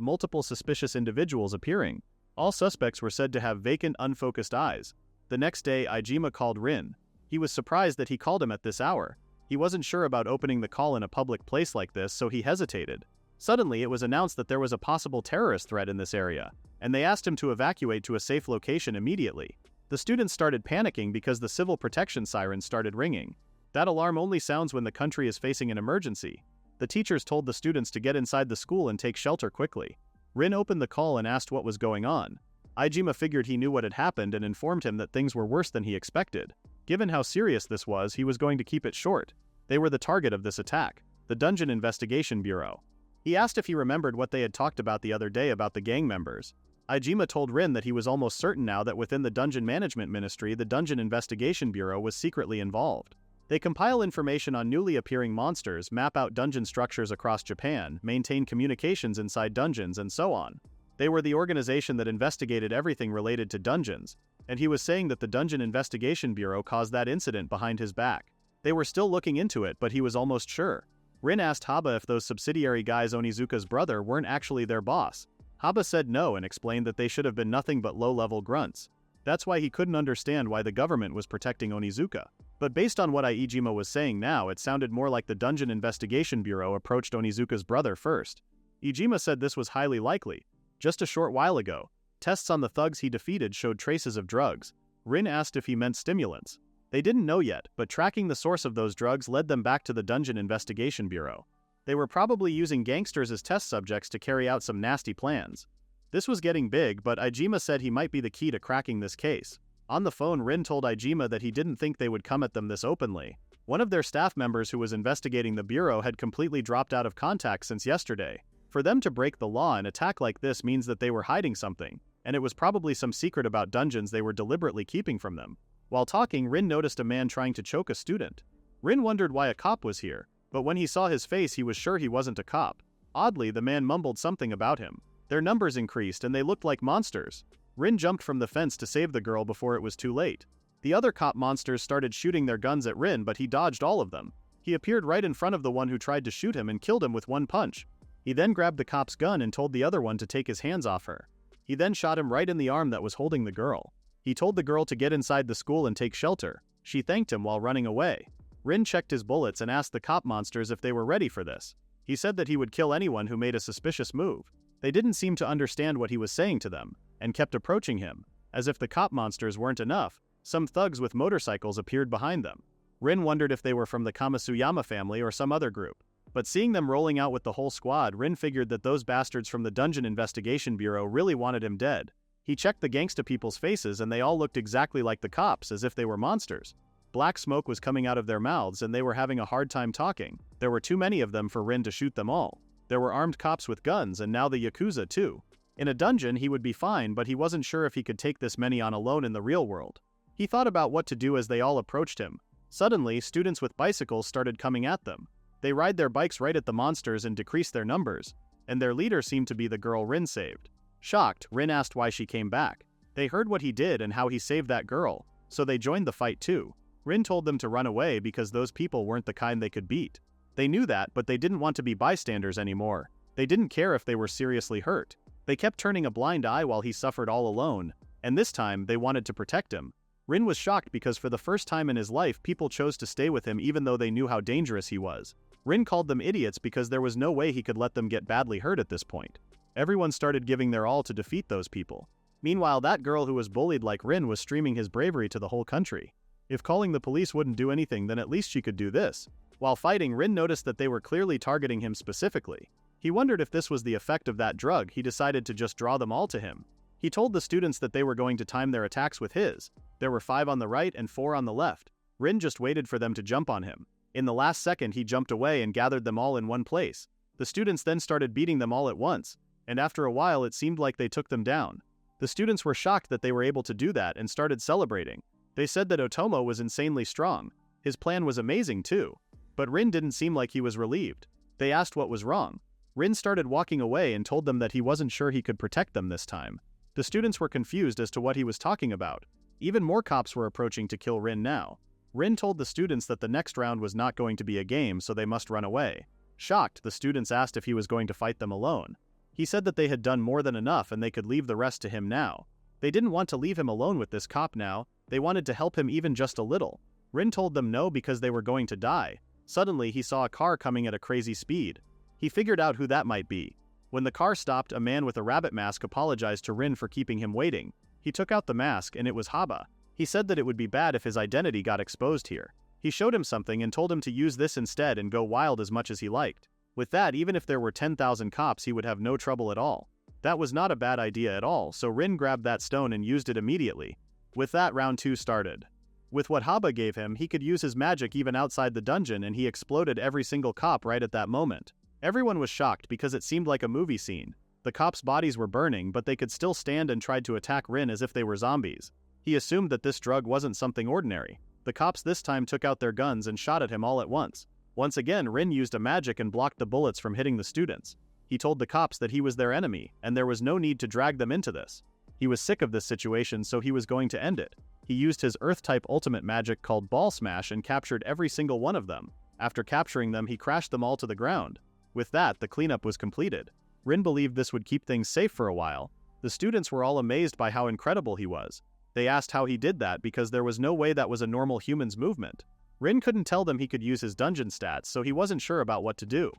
multiple suspicious individuals appearing. All suspects were said to have vacant, unfocused eyes. The next day, Ijima called Rin. He was surprised that he called him at this hour. He wasn't sure about opening the call in a public place like this, so he hesitated. Suddenly, it was announced that there was a possible terrorist threat in this area, and they asked him to evacuate to a safe location immediately. The students started panicking because the civil protection sirens started ringing. That alarm only sounds when the country is facing an emergency. The teachers told the students to get inside the school and take shelter quickly. Rin opened the call and asked what was going on. Ijima figured he knew what had happened and informed him that things were worse than he expected. Given how serious this was, he was going to keep it short. They were the target of this attack, the Dungeon Investigation Bureau. He asked if he remembered what they had talked about the other day about the gang members. Ijima told Rin that he was almost certain now that within the Dungeon Management Ministry, the Dungeon Investigation Bureau was secretly involved. They compile information on newly appearing monsters, map out dungeon structures across Japan, maintain communications inside dungeons, and so on. They were the organization that investigated everything related to dungeons, and he was saying that the Dungeon Investigation Bureau caused that incident behind his back. They were still looking into it, but he was almost sure. Rin asked Haba if those subsidiary guys Onizuka's brother weren't actually their boss. Haba said no and explained that they should have been nothing but low-level grunts. That's why he couldn't understand why the government was protecting Onizuka. But based on what Iijima was saying now, it sounded more like the Dungeon Investigation Bureau approached Onizuka's brother first. Iijima said this was highly likely. Just a short while ago, tests on the thugs he defeated showed traces of drugs. Rin asked if he meant stimulants. They didn't know yet, but tracking the source of those drugs led them back to the Dungeon Investigation Bureau. They were probably using gangsters as test subjects to carry out some nasty plans. This was getting big, but Iijima said he might be the key to cracking this case. On the phone, Rin told Iijima that he didn't think they would come at them this openly. One of their staff members who was investigating the bureau had completely dropped out of contact since yesterday. For them to break the law and attack like this means that they were hiding something, and it was probably some secret about dungeons they were deliberately keeping from them. While talking, Rin noticed a man trying to choke a student. Rin wondered why a cop was here, but when he saw his face he was sure he wasn't a cop. Oddly, the man mumbled something about him. Their numbers increased and they looked like monsters. Rin jumped from the fence to save the girl before it was too late. The other cop monsters started shooting their guns at Rin, but he dodged all of them. He appeared right in front of the one who tried to shoot him and killed him with one punch. He then grabbed the cop's gun and told the other one to take his hands off her. He then shot him right in the arm that was holding the girl. He told the girl to get inside the school and take shelter. She thanked him while running away. Rin checked his bullets and asked the cop monsters if they were ready for this. He said that he would kill anyone who made a suspicious move. They didn't seem to understand what he was saying to them, and kept approaching him. As if the cop monsters weren't enough, some thugs with motorcycles appeared behind them. Rin wondered if they were from the Kamasuyama family or some other group. But seeing them rolling out with the whole squad, Rin figured that those bastards from the Dungeon Investigation Bureau really wanted him dead. He checked the gangsta people's faces and they all looked exactly like the cops, as if they were monsters. Black smoke was coming out of their mouths and they were having a hard time talking. There were too many of them for Rin to shoot them all. There were armed cops with guns and now the Yakuza too. In a dungeon he would be fine, but he wasn't sure if he could take this many on alone in the real world. He thought about what to do as they all approached him. Suddenly, students with bicycles started coming at them. They ride their bikes right at the monsters and decrease their numbers, and their leader seemed to be the girl Rin saved. Shocked, Rin asked why she came back. They heard what he did and how he saved that girl, so they joined the fight too. Rin told them to run away because those people weren't the kind they could beat. They knew that, but they didn't want to be bystanders anymore. They didn't care if they were seriously hurt. They kept turning a blind eye while he suffered all alone, and this time they wanted to protect him. Rin was shocked because for the first time in his life people chose to stay with him even though they knew how dangerous he was. Rin called them idiots because there was no way he could let them get badly hurt at this point. Everyone started giving their all to defeat those people. Meanwhile, that girl who was bullied like Rin was streaming his bravery to the whole country. If calling the police wouldn't do anything, then at least she could do this. While fighting, Rin noticed that they were clearly targeting him specifically. He wondered if this was the effect of that drug. He decided to just draw them all to him. He told the students that they were going to time their attacks with his. There were 5 on the right and 4 on the left. Rin just waited for them to jump on him. In the last second, he jumped away and gathered them all in one place. The students then started beating them all at once, and after a while it seemed like they took them down. The students were shocked that they were able to do that and started celebrating. They said that Otomo was insanely strong. His plan was amazing too. But Rin didn't seem like he was relieved. They asked what was wrong. Rin started walking away and told them that he wasn't sure he could protect them this time. The students were confused as to what he was talking about. Even more cops were approaching to kill Rin now. Rin told the students that the next round was not going to be a game, so they must run away. Shocked, the students asked if he was going to fight them alone. He said that they had done more than enough and they could leave the rest to him now. They didn't want to leave him alone with this cop now. They wanted to help him even just a little. Rin told them no because they were going to die. Suddenly, he saw a car coming at a crazy speed. He figured out who that might be. When the car stopped, a man with a rabbit mask apologized to Rin for keeping him waiting. He took out the mask and it was Haba. He said that it would be bad if his identity got exposed here. He showed him something and told him to use this instead and go wild as much as he liked. With that, even if there were 10,000 cops, he would have no trouble at all. That was not a bad idea at all, so Rin grabbed that stone and used it immediately. With that, round 2 started. With what Haba gave him, he could use his magic even outside the dungeon and he exploded every single cop right at that moment. Everyone was shocked because it seemed like a movie scene. The cops' bodies were burning, but they could still stand and tried to attack Rin as if they were zombies. He assumed that this drug wasn't something ordinary. The cops this time took out their guns and shot at him all at once. Once again, Rin used a magic and blocked the bullets from hitting the students. He told the cops that he was their enemy, and there was no need to drag them into this. He was sick of this situation, so he was going to end it. He used his Earth-type ultimate magic called Ball Smash and captured every single one of them. After capturing them, he crashed them all to the ground. With that, the cleanup was completed. Rin believed this would keep things safe for a while. The students were all amazed by how incredible he was. They asked how he did that because there was no way that was a normal human's movement. Rin couldn't tell them he could use his dungeon stats, so he wasn't sure about what to do.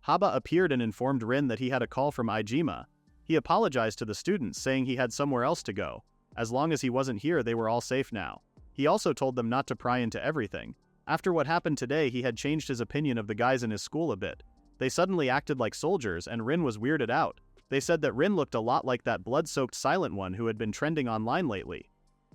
Haba appeared and informed Rin that he had a call from Ijima. He apologized to the students, saying he had somewhere else to go. As long as he wasn't here, they were all safe now. He also told them not to pry into everything. After what happened today, he had changed his opinion of the guys in his school a bit. They suddenly acted like soldiers, and Rin was weirded out. They said that Rin looked a lot like that blood-soaked silent one who had been trending online lately.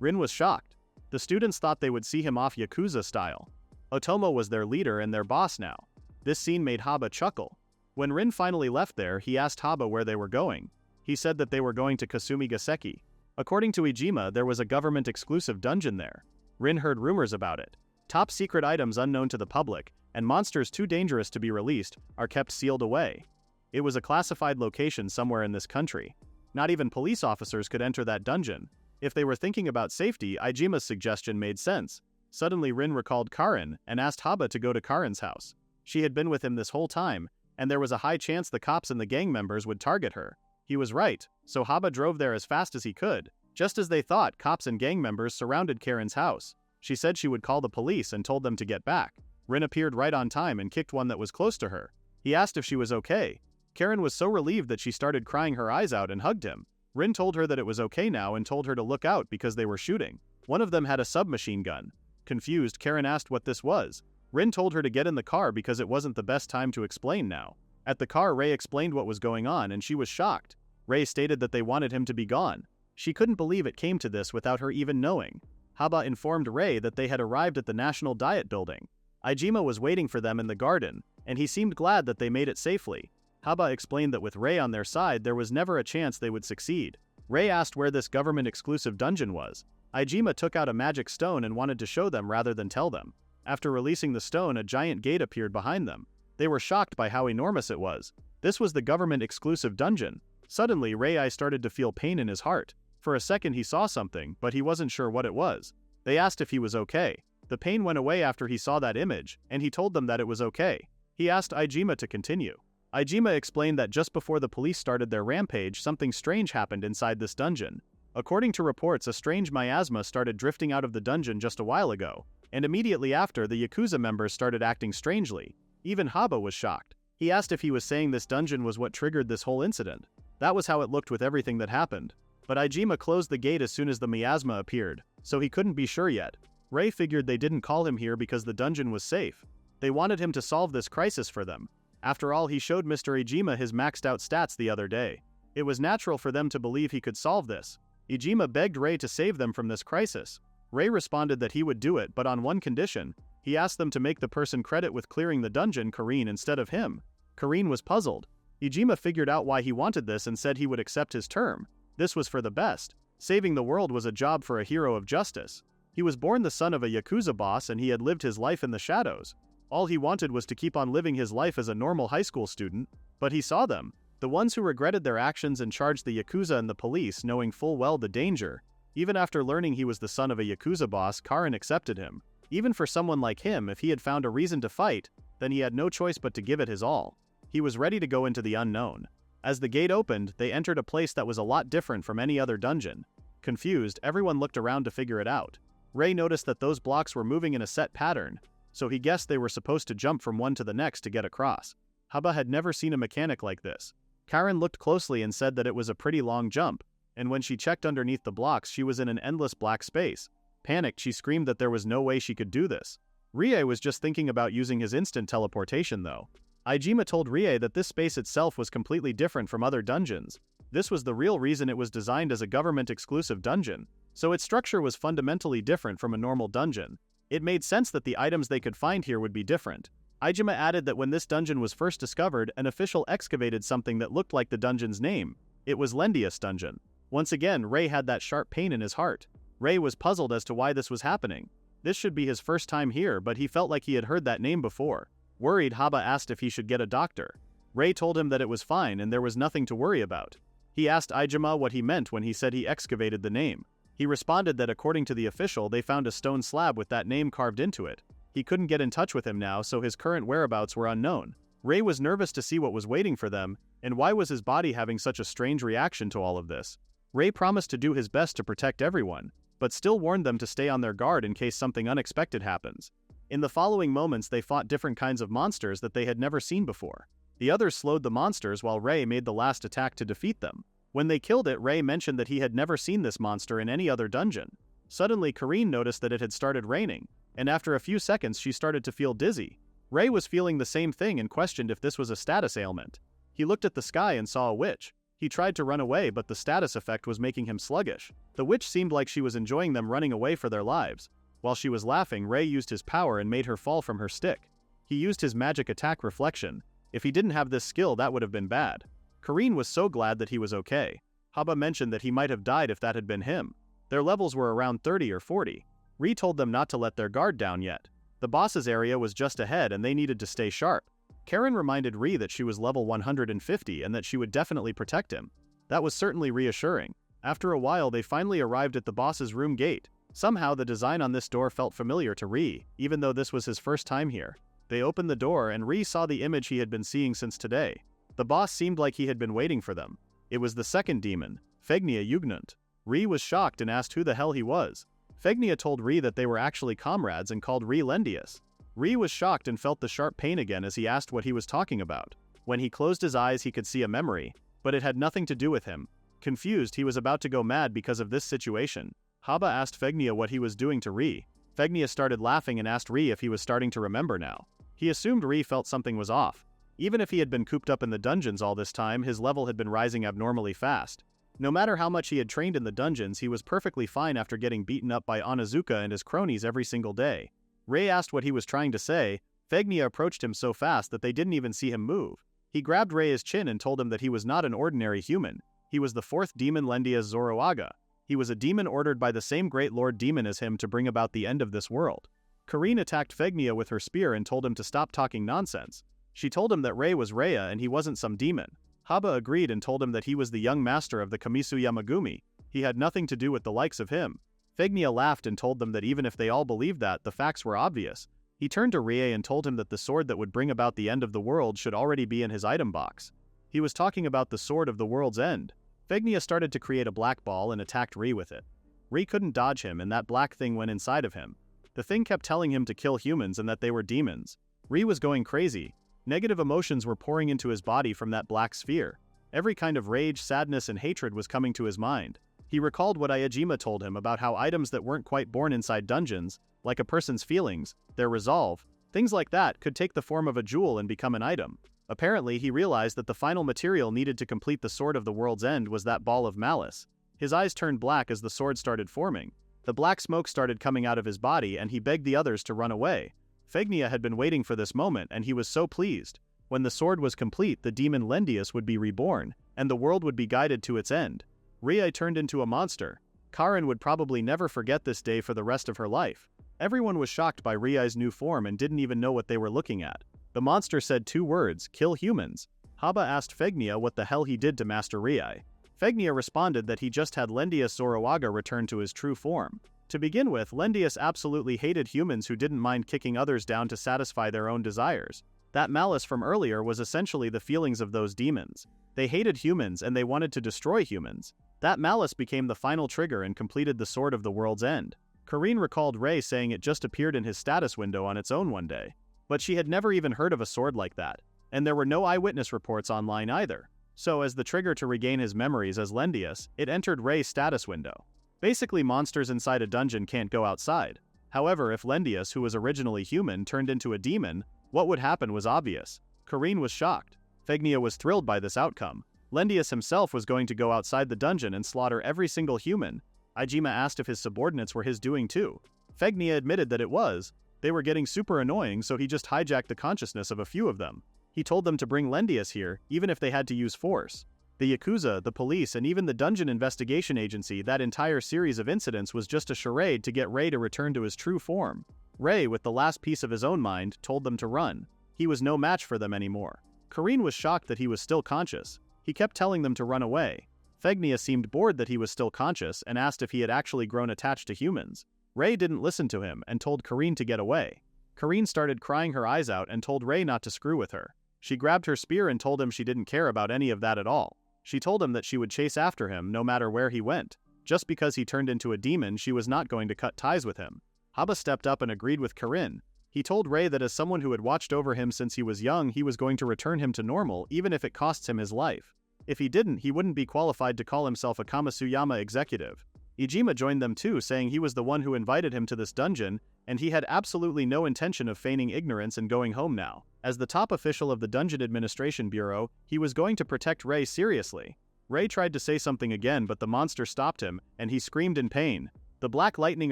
Rin was shocked. The students thought they would see him off Yakuza style. Otomo was their leader and their boss now. This scene made Haba chuckle. When Rin finally left there, he asked Haba where they were going. He said that they were going to Kasumi Gaseki. According to Ijima, there was a government-exclusive dungeon there. Rin heard rumors about it. Top secret items unknown to the public, and monsters too dangerous to be released, are kept sealed away. It was a classified location somewhere in this country. Not even police officers could enter that dungeon. If they were thinking about safety, Ijima's suggestion made sense. Suddenly Rin recalled Karin and asked Haba to go to Karin's house. She had been with him this whole time, and there was a high chance the cops and the gang members would target her. He was right, so Haba drove there as fast as he could. Just as they thought, cops and gang members surrounded Karin's house. She said she would call the police and told them to get back. Rin appeared right on time and kicked one that was close to her. He asked if she was okay. Karin was so relieved that she started crying her eyes out and hugged him. Rin told her that it was okay now and told her to look out because they were shooting. One of them had a submachine gun. Confused, Karin asked what this was. Rin told her to get in the car because it wasn't the best time to explain now. At the car, Rei explained what was going on and she was shocked. Rei stated that they wanted him to be gone. She couldn't believe it came to this without her even knowing. Haba informed Rei that they had arrived at the National Diet Building. Ijima was waiting for them in the garden, and he seemed glad that they made it safely. Haba explained that with Rei on their side, there was never a chance they would succeed. Rei asked where this government-exclusive dungeon was. Ijima took out a magic stone and wanted to show them rather than tell them. After releasing the stone, a giant gate appeared behind them. They were shocked by how enormous it was. This was the government-exclusive dungeon. Suddenly, Rei started to feel pain in his heart. For a second he saw something, but he wasn't sure what it was. They asked if he was okay. The pain went away after he saw that image, and he told them that it was okay. He asked Ijima to continue. Ijima explained that just before the police started their rampage, something strange happened inside this dungeon. According to reports, a strange miasma started drifting out of the dungeon just a while ago, and immediately after, the Yakuza members started acting strangely. Even Haba was shocked. He asked if he was saying this dungeon was what triggered this whole incident. That was how it looked with everything that happened. But Ijima closed the gate as soon as the miasma appeared, so he couldn't be sure yet. Rei figured they didn't call him here because the dungeon was safe. They wanted him to solve this crisis for them. After all, he showed Mr. Ijima his maxed out stats the other day. It was natural for them to believe he could solve this. Ijima begged Rei to save them from this crisis. Rei responded that he would do it, but on one condition. He asked them to make the person credit with clearing the dungeon Karin instead of him. Karin was puzzled. Ijima figured out why he wanted this and said he would accept his term. This was for the best. Saving the world was a job for a hero of justice. He was born the son of a Yakuza boss and he had lived his life in the shadows. All he wanted was to keep on living his life as a normal high school student, but he saw them. The ones who regretted their actions and charged the Yakuza and the police, knowing full well the danger. Even after learning he was the son of a Yakuza boss, Karin accepted him. Even for someone like him, if he had found a reason to fight, then he had no choice but to give it his all. He was ready to go into the unknown. As the gate opened, they entered a place that was a lot different from any other dungeon. Confused, everyone looked around to figure it out. Rei noticed that those blocks were moving in a set pattern, so he guessed they were supposed to jump from one to the next to get across. Haba had never seen a mechanic like this. Karin looked closely and said that it was a pretty long jump, and when she checked underneath the blocks she was in an endless black space. Panicked, she screamed that there was no way she could do this. Rie was just thinking about using his instant teleportation though. Ijima told Rie that this space itself was completely different from other dungeons. This was the real reason it was designed as a government-exclusive dungeon, so its structure was fundamentally different from a normal dungeon. It made sense that the items they could find here would be different. Ijima added that when this dungeon was first discovered, an official excavated something that looked like the dungeon's name. It was Lendius Dungeon. Once again, Rei had that sharp pain in his heart. Rei was puzzled as to why this was happening. This should be his first time here, but he felt like he had heard that name before. Worried, Haba asked if he should get a doctor. Rei told him that it was fine and there was nothing to worry about. He asked Ijima what he meant when he said he excavated the name. He responded that according to the official they found a stone slab with that name carved into it. He couldn't get in touch with him now, so his current whereabouts were unknown. Rei was nervous to see what was waiting for them, and why was his body having such a strange reaction to all of this. Rei promised to do his best to protect everyone, but still warned them to stay on their guard in case something unexpected happens. In the following moments they fought different kinds of monsters that they had never seen before. The others slowed the monsters while Rei made the last attack to defeat them. When they killed it, Rei mentioned that he had never seen this monster in any other dungeon. Suddenly Karine noticed that it had started raining, and after a few seconds she started to feel dizzy. Rei was feeling the same thing and questioned if this was a status ailment. He looked at the sky and saw a witch. He tried to run away, but the status effect was making him sluggish. The witch seemed like she was enjoying them running away for their lives. While she was laughing, Rei used his power and made her fall from her stick. He used his magic attack reflection. If he didn't have this skill, that would have been bad. Karine was so glad that he was okay. Haba mentioned that he might have died if that had been him. Their levels were around 30 or 40. Rei told them not to let their guard down yet. The boss's area was just ahead and they needed to stay sharp. Karen reminded Rei that she was level 150 and that she would definitely protect him. That was certainly reassuring. After a while they finally arrived at the boss's room gate. Somehow the design on this door felt familiar to Rei, even though this was his first time here. They opened the door and Rei saw the image he had been seeing since today. The boss seemed like he had been waiting for them. It was the second demon, Fegnia Jugnant. Rei was shocked and asked who the hell he was. Fegnia told Rei that they were actually comrades and called Rei Lendius. Rei was shocked and felt the sharp pain again as he asked what he was talking about. When he closed his eyes he could see a memory, but it had nothing to do with him. Confused, he was about to go mad because of this situation. Haba asked Fegnia what he was doing to Rei. Fegnia started laughing and asked Rei if he was starting to remember now. He assumed Rei felt something was off. Even if he had been cooped up in the dungeons all this time, his level had been rising abnormally fast. No matter how much he had trained in the dungeons, he was perfectly fine after getting beaten up by Onizuka and his cronies every single day. Rei asked what he was trying to say. Fegnia approached him so fast that they didn't even see him move. He grabbed Rei's chin and told him that he was not an ordinary human. He was the fourth demon Lendius Zoroaga. He was a demon ordered by the same great lord demon as him to bring about the end of this world. Karine attacked Fegnia with her spear and told him to stop talking nonsense. She told him that Rei was Rhea and he wasn't some demon. Haba agreed and told him that he was the young master of the Kamisu Yamagumi. He had nothing to do with the likes of him. Fegnia laughed and told them that even if they all believed that, the facts were obvious. He turned to Rie and told him that the sword that would bring about the end of the world should already be in his item box. He was talking about the sword of the world's end. Fegnia started to create a black ball and attacked Rei with it. Rei couldn't dodge him and that black thing went inside of him. The thing kept telling him to kill humans and that they were demons. Rei was going crazy. Negative emotions were pouring into his body from that black sphere. Every kind of rage, sadness, and hatred was coming to his mind. He recalled what Ayajima told him about how items that weren't quite born inside dungeons, like a person's feelings, their resolve, things like that, could take the form of a jewel and become an item. Apparently, he realized that the final material needed to complete the sword of the world's end was that ball of malice. His eyes turned black as the sword started forming. The black smoke started coming out of his body and he begged the others to run away. Fegnia had been waiting for this moment and he was so pleased. When the sword was complete, the demon Lendius would be reborn, and the world would be guided to its end. Rie turned into a monster. Karen would probably never forget this day for the rest of her life. Everyone was shocked by Rie's new form and didn't even know what they were looking at. The monster said 2 words, "Kill humans." Haba asked Fegnia what the hell he did to Master Rie. Fegnia responded that he just had Lendius Zoroaga return to his true form. To begin with, Lendius absolutely hated humans who didn't mind kicking others down to satisfy their own desires. That malice from earlier was essentially the feelings of those demons. They hated humans and they wanted to destroy humans. That malice became the final trigger and completed the sword of the world's end. Karine recalled Rei saying it just appeared in his status window on its own one day. But she had never even heard of a sword like that. And there were no eyewitness reports online either. So as the trigger to regain his memories as Lendius, it entered Rei's status window. Basically, monsters inside a dungeon can't go outside. However, if Lendius, who was originally human, turned into a demon, what would happen was obvious. Karine was shocked. Fegnia was thrilled by this outcome. Lendius himself was going to go outside the dungeon and slaughter every single human. Ijima asked if his subordinates were his doing too. Fegnia admitted that it was. They were getting super annoying, so he just hijacked the consciousness of a few of them. He told them to bring Lendius here, even if they had to use force. The Yakuza, the police, and even the Dungeon Investigation Agency, that entire series of incidents was just a charade to get Rei to return to his true form. Rei, with the last piece of his own mind, told them to run. He was no match for them anymore. Karine was shocked that he was still conscious. He kept telling them to run away. Fegnia seemed bored that he was still conscious and asked if he had actually grown attached to humans. Rei didn't listen to him and told Karine to get away. Karine started crying her eyes out and told Rei not to screw with her. She grabbed her spear and told him she didn't care about any of that at all. She told him that she would chase after him no matter where he went. Just because he turned into a demon, she was not going to cut ties with him. Haba stepped up and agreed with Karine. He told Rei that as someone who had watched over him since he was young, he was going to return him to normal even if it costs him his life. If he didn't, he wouldn't be qualified to call himself a Kamasuyama executive. Ijima joined them too, saying he was the one who invited him to this dungeon, and he had absolutely no intention of feigning ignorance and going home now. As the top official of the Dungeon Administration Bureau, he was going to protect Rei seriously. Rei tried to say something again, but the monster stopped him, and he screamed in pain. The black lightning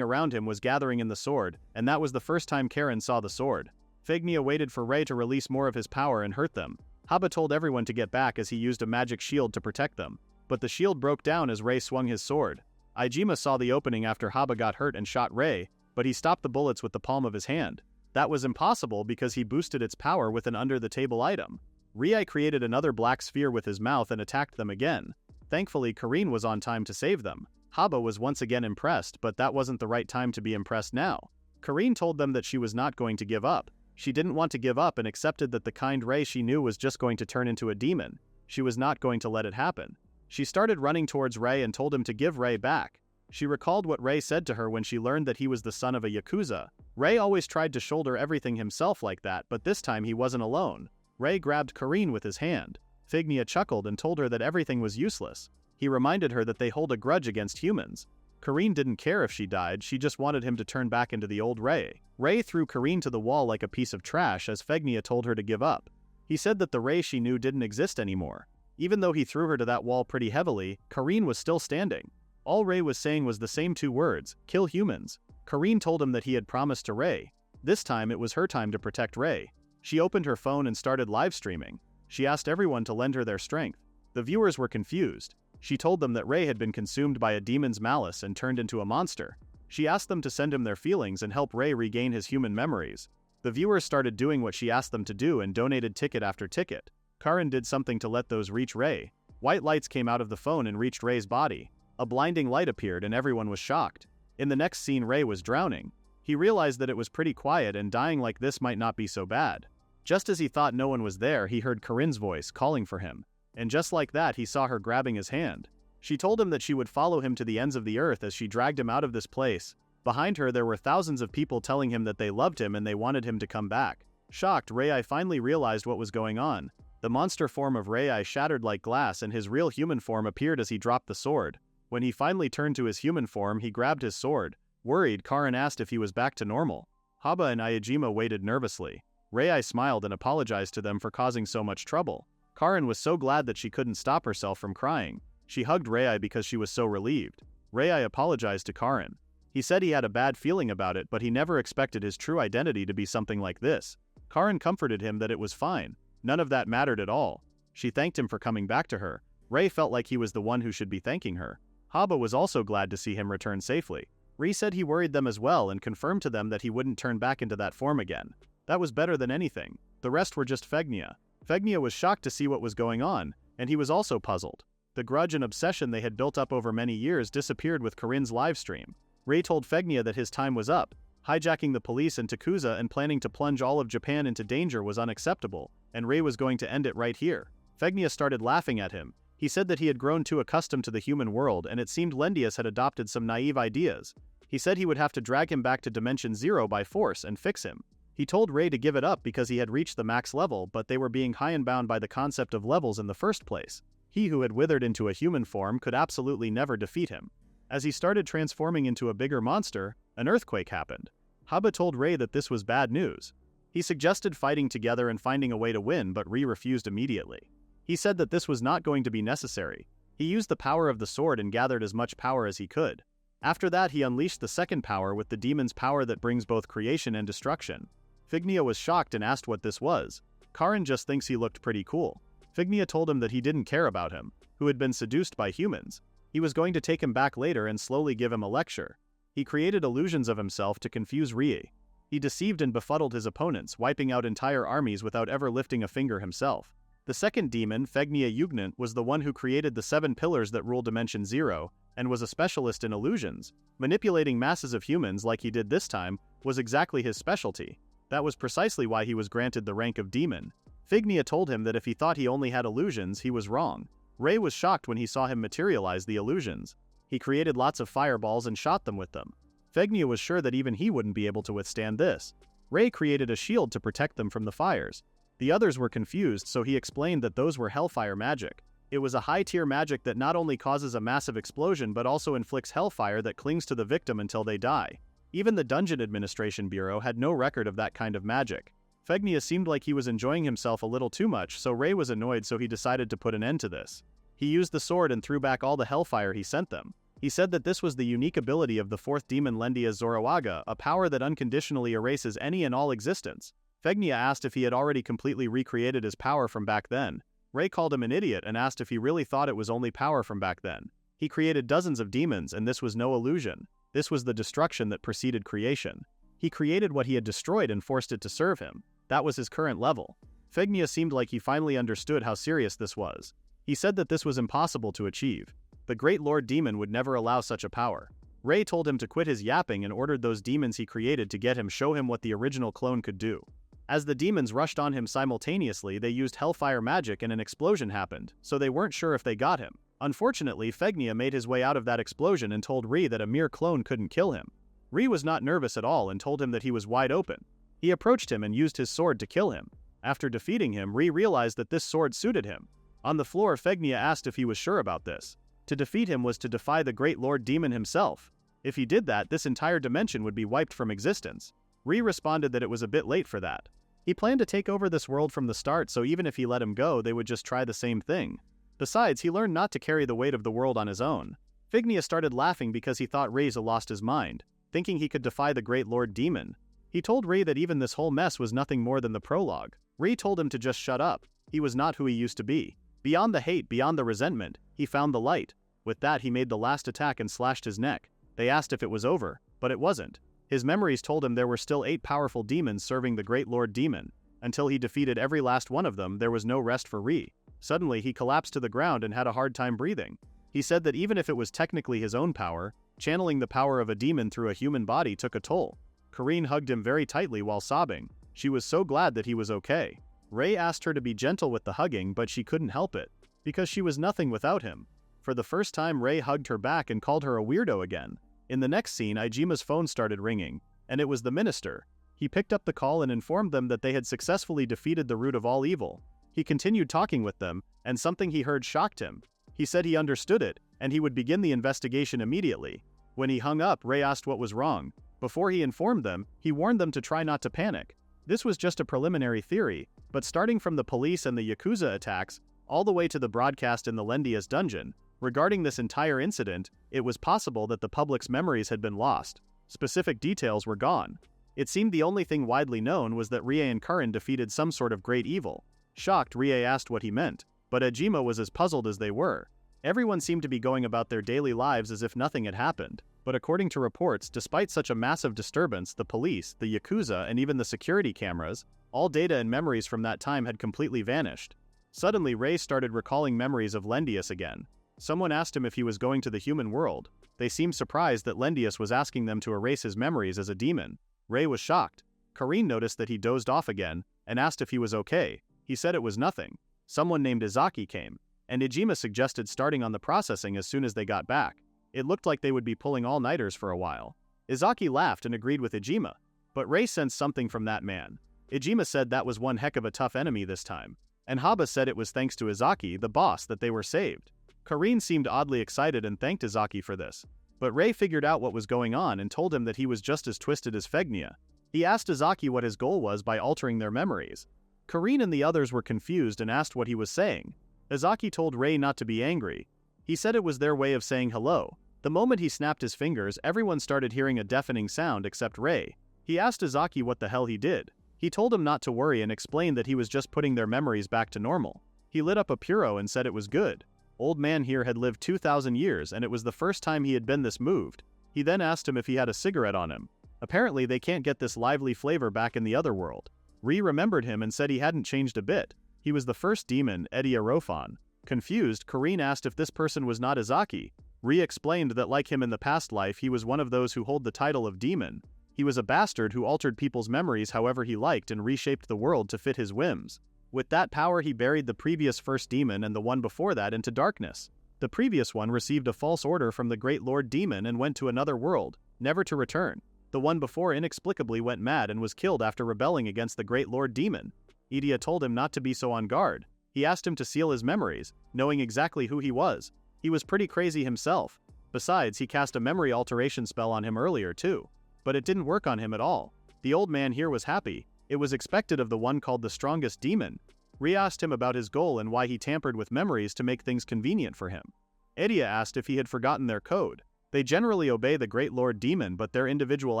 around him was gathering in the sword, and that was the first time Karen saw the sword. Fegnia waited for Rei to release more of his power and hurt them. Haba told everyone to get back as he used a magic shield to protect them, but the shield broke down as Rei swung his sword. Ijima saw the opening after Haba got hurt and shot Rei, but he stopped the bullets with the palm of his hand. That was impossible because he boosted its power with an under-the-table item. Rei created another black sphere with his mouth and attacked them again. Thankfully, Karine was on time to save them. Haba was once again impressed, but that wasn't the right time to be impressed now. Karine told them that she was not going to give up. She didn't want to give up and accepted that the kind Rei she knew was just going to turn into a demon. She was not going to let it happen. She started running towards Rei and told him to give Rei back. She recalled what Rei said to her when she learned that he was the son of a Yakuza. Rei always tried to shoulder everything himself like that, but this time he wasn't alone. Rei grabbed Karine with his hand. Fignia chuckled and told her that everything was useless. He reminded her that they hold a grudge against humans. Karine didn't care if she died, she just wanted him to turn back into the old Rei. Rei threw Karine to the wall like a piece of trash as Fegnia told her to give up. He said that the Rei she knew didn't exist anymore. Even though he threw her to that wall pretty heavily, Karine was still standing. All Rei was saying was the same two words, kill humans. Karine told him that he had promised to Rei. This time it was her time to protect Rei. She opened her phone and started live streaming. She asked everyone to lend her their strength. The viewers were confused. She told them that Rei had been consumed by a demon's malice and turned into a monster. She asked them to send him their feelings and help Rei regain his human memories. The viewers started doing what she asked them to do and donated ticket after ticket. Karin did something to let those reach Rei. White lights came out of the phone and reached Rei's body. A blinding light appeared and everyone was shocked. In the next scene, Rei was drowning. He realized that it was pretty quiet and dying like this might not be so bad. Just as he thought no one was there, he heard Karine's voice calling for him. And just like that, he saw her grabbing his hand. She told him that she would follow him to the ends of the earth as she dragged him out of this place. Behind her there were thousands of people telling him that they loved him and they wanted him to come back. Shocked, Rei finally realized what was going on. The monster form of Rei shattered like glass and his real human form appeared as he dropped the sword. When he finally turned to his human form, he grabbed his sword. Worried, Karin asked if he was back to normal. Haba and Aijima waited nervously. Rei smiled and apologized to them for causing so much trouble. Karin was so glad that she couldn't stop herself from crying. She hugged Rei because she was so relieved. Rei apologized to Karin. He said he had a bad feeling about it, but he never expected his true identity to be something like this. Karin comforted him that it was fine. None of that mattered at all. She thanked him for coming back to her. Rei felt like he was the one who should be thanking her. Haba was also glad to see him return safely. Rei said he worried them as well and confirmed to them that he wouldn't turn back into that form again. That was better than anything. The rest were just Fegnia. Fegnia was shocked to see what was going on, and he was also puzzled. The grudge and obsession they had built up over many years disappeared with Karine's livestream. Rei told Fegnia that his time was up. Hijacking the police in Takuza and planning to plunge all of Japan into danger was unacceptable, and Rei was going to end it right here. Fegnia started laughing at him. He said that he had grown too accustomed to the human world and it seemed Lendius had adopted some naive ideas. He said he would have to drag him back to Dimension Zero by force and fix him. He told Rei to give it up because he had reached the max level, but they were being high and bound by the concept of levels in the first place. He who had withered into a human form could absolutely never defeat him. As he started transforming into a bigger monster, an earthquake happened. Haba told Rei that this was bad news. He suggested fighting together and finding a way to win, but Rei refused immediately. He said that this was not going to be necessary. He used the power of the sword and gathered as much power as he could. After that, he unleashed the second power with the demon's power that brings both creation and destruction. Fignia was shocked and asked what this was. Karin just thinks he looked pretty cool. Fignia told him that he didn't care about him. who had been seduced by humans. He was going to take him back later and slowly give him a lecture. He created illusions of himself to confuse Rie. He deceived and befuddled his opponents, wiping out entire armies without ever lifting a finger himself. The second demon, Fegnia Ugnant, was the one who created the 7 pillars that rule Dimension Zero, and was a specialist in illusions. Manipulating masses of humans like he did this time was exactly his specialty. That was precisely why he was granted the rank of demon. Fegnia told him that if he thought he only had illusions, he was wrong. Rie was shocked when he saw him materialize the illusions. He created lots of fireballs and shot them with them. Fegnia was sure that even he wouldn't be able to withstand this. Rie created a shield to protect them from the fires. The others were confused, so he explained that those were hellfire magic. It was a high-tier magic that not only causes a massive explosion but also inflicts hellfire that clings to the victim until they die. Even the Dungeon Administration Bureau had no record of that kind of magic. Fegnia seemed like he was enjoying himself a little too much, so Rie was annoyed, so he decided to put an end to this. He used the sword and threw back all the hellfire he sent them. He said that this was the unique ability of the 4th demon Lendia Zoroaga, a power that unconditionally erases any and all existence. Fegnia asked if he had already completely recreated his power from back then. Rie called him an idiot and asked if he really thought it was only power from back then. He created dozens of demons, and this was no illusion. This was the destruction that preceded creation. He created what he had destroyed and forced it to serve him. That was his current level. Fegnia seemed like he finally understood how serious this was. He said that this was impossible to achieve. The Great Lord Demon would never allow such a power. Rie told him to quit his yapping and ordered those demons he created to get him show him what the original clone could do. As the demons rushed on him simultaneously, they used hellfire magic and an explosion happened, so they weren't sure if they got him. Unfortunately, Fegnia made his way out of that explosion and told Rie that a mere clone couldn't kill him. Rie was not nervous at all and told him that he was wide open. He approached him and used his sword to kill him. After defeating him, Rie realized that this sword suited him. On the floor, Fegnia asked if he was sure about this. To defeat him was to defy the Great Lord Demon himself. If he did that, this entire dimension would be wiped from existence. Rie responded that it was a bit late for that. He planned to take over this world from the start, so even if he let him go, they would just try the same thing. Besides, he learned not to carry the weight of the world on his own. Fegnia started laughing because he thought Rie lost his mind, thinking he could defy the Great Lord Demon. He told Rie that even this whole mess was nothing more than the prologue. Rie told him to just shut up. He was not who he used to be. Beyond the hate, beyond the resentment, he found the light. With that, he made the last attack and slashed his neck. They asked if it was over, but it wasn't. His memories told him there were still 8 powerful demons serving the Great Lord Demon. Until he defeated every last one of them, there was no rest for Rie. Suddenly, he collapsed to the ground and had a hard time breathing. He said that even if it was technically his own power, channeling the power of a demon through a human body took a toll. Karine hugged him very tightly while sobbing. She was so glad that he was okay. Rie asked her to be gentle with the hugging, but she couldn't help it, because she was nothing without him. For the first time, Rie hugged her back and called her a weirdo again. In the next scene, Ijima's phone started ringing, and it was the minister. He picked up the call and informed them that they had successfully defeated the root of all evil. He continued talking with them, and something he heard shocked him. He said he understood it, and he would begin the investigation immediately. When he hung up, Rie asked what was wrong. Before he informed them, he warned them to try not to panic. This was just a preliminary theory, but starting from the police and the Yakuza attacks, all the way to the broadcast in the Lendia's dungeon, regarding this entire incident, it was possible that the public's memories had been lost. Specific details were gone. It seemed the only thing widely known was that Rie and Karin defeated some sort of great evil. Shocked, Rie asked what he meant, but Ijima was as puzzled as they were. Everyone seemed to be going about their daily lives as if nothing had happened, but according to reports, despite such a massive disturbance, the police, the Yakuza, and even the security cameras, all data and memories from that time had completely vanished. Suddenly, Rie started recalling memories of Lendius again. Someone asked him if he was going to the human world. They seemed surprised that Lendius was asking them to erase his memories as a demon. Rie was shocked. Karine noticed that he dozed off again, and asked if he was okay. He said it was nothing. Someone named Izaki came, and Ijima suggested starting on the processing as soon as they got back. It looked like they would be pulling all-nighters for a while. Izaki laughed and agreed with Ijima, but Rie sensed something from that man. Ijima said that was one heck of a tough enemy this time, and Haba said it was thanks to Izaki, the boss, that they were saved. Karine seemed oddly excited and thanked Izaki for this, but Rie figured out what was going on and told him that he was just as twisted as Fegnia. He asked Izaki what his goal was by altering their memories. Karine and the others were confused and asked what he was saying. Izaki told Rie not to be angry. He said it was their way of saying hello. The moment he snapped his fingers, everyone started hearing a deafening sound except Rie. He asked Izaki what the hell he did. He told him not to worry and explained that he was just putting their memories back to normal. He lit up a puro and said it was good. Old man here had lived 2,000 years and it was the first time he had been this moved. He then asked him if he had a cigarette on him. Apparently they can't get this lively flavor back in the other world. Ri remembered him and said he hadn't changed a bit. He was the first demon, Eddie Arofan. Confused, Karine asked if this person was not Izaki. Ri explained that like him in the past life he was one of those who hold the title of demon. He was a bastard who altered people's memories however he liked and reshaped the world to fit his whims. With that power he buried the previous first demon and the one before that into darkness. The previous one received a false order from the Great Lord Demon and went to another world, never to return. The one before inexplicably went mad and was killed after rebelling against the Great Lord Demon. Idia told him not to be so on guard. He asked him to seal his memories, knowing exactly who he was. He was pretty crazy himself. Besides, he cast a memory alteration spell on him earlier too. But it didn't work on him at all. The old man here was happy. It was expected of the one called the strongest demon. Ri asked him about his goal and why he tampered with memories to make things convenient for him. Edia asked if he had forgotten their code. They generally obey the Great Lord Demon but their individual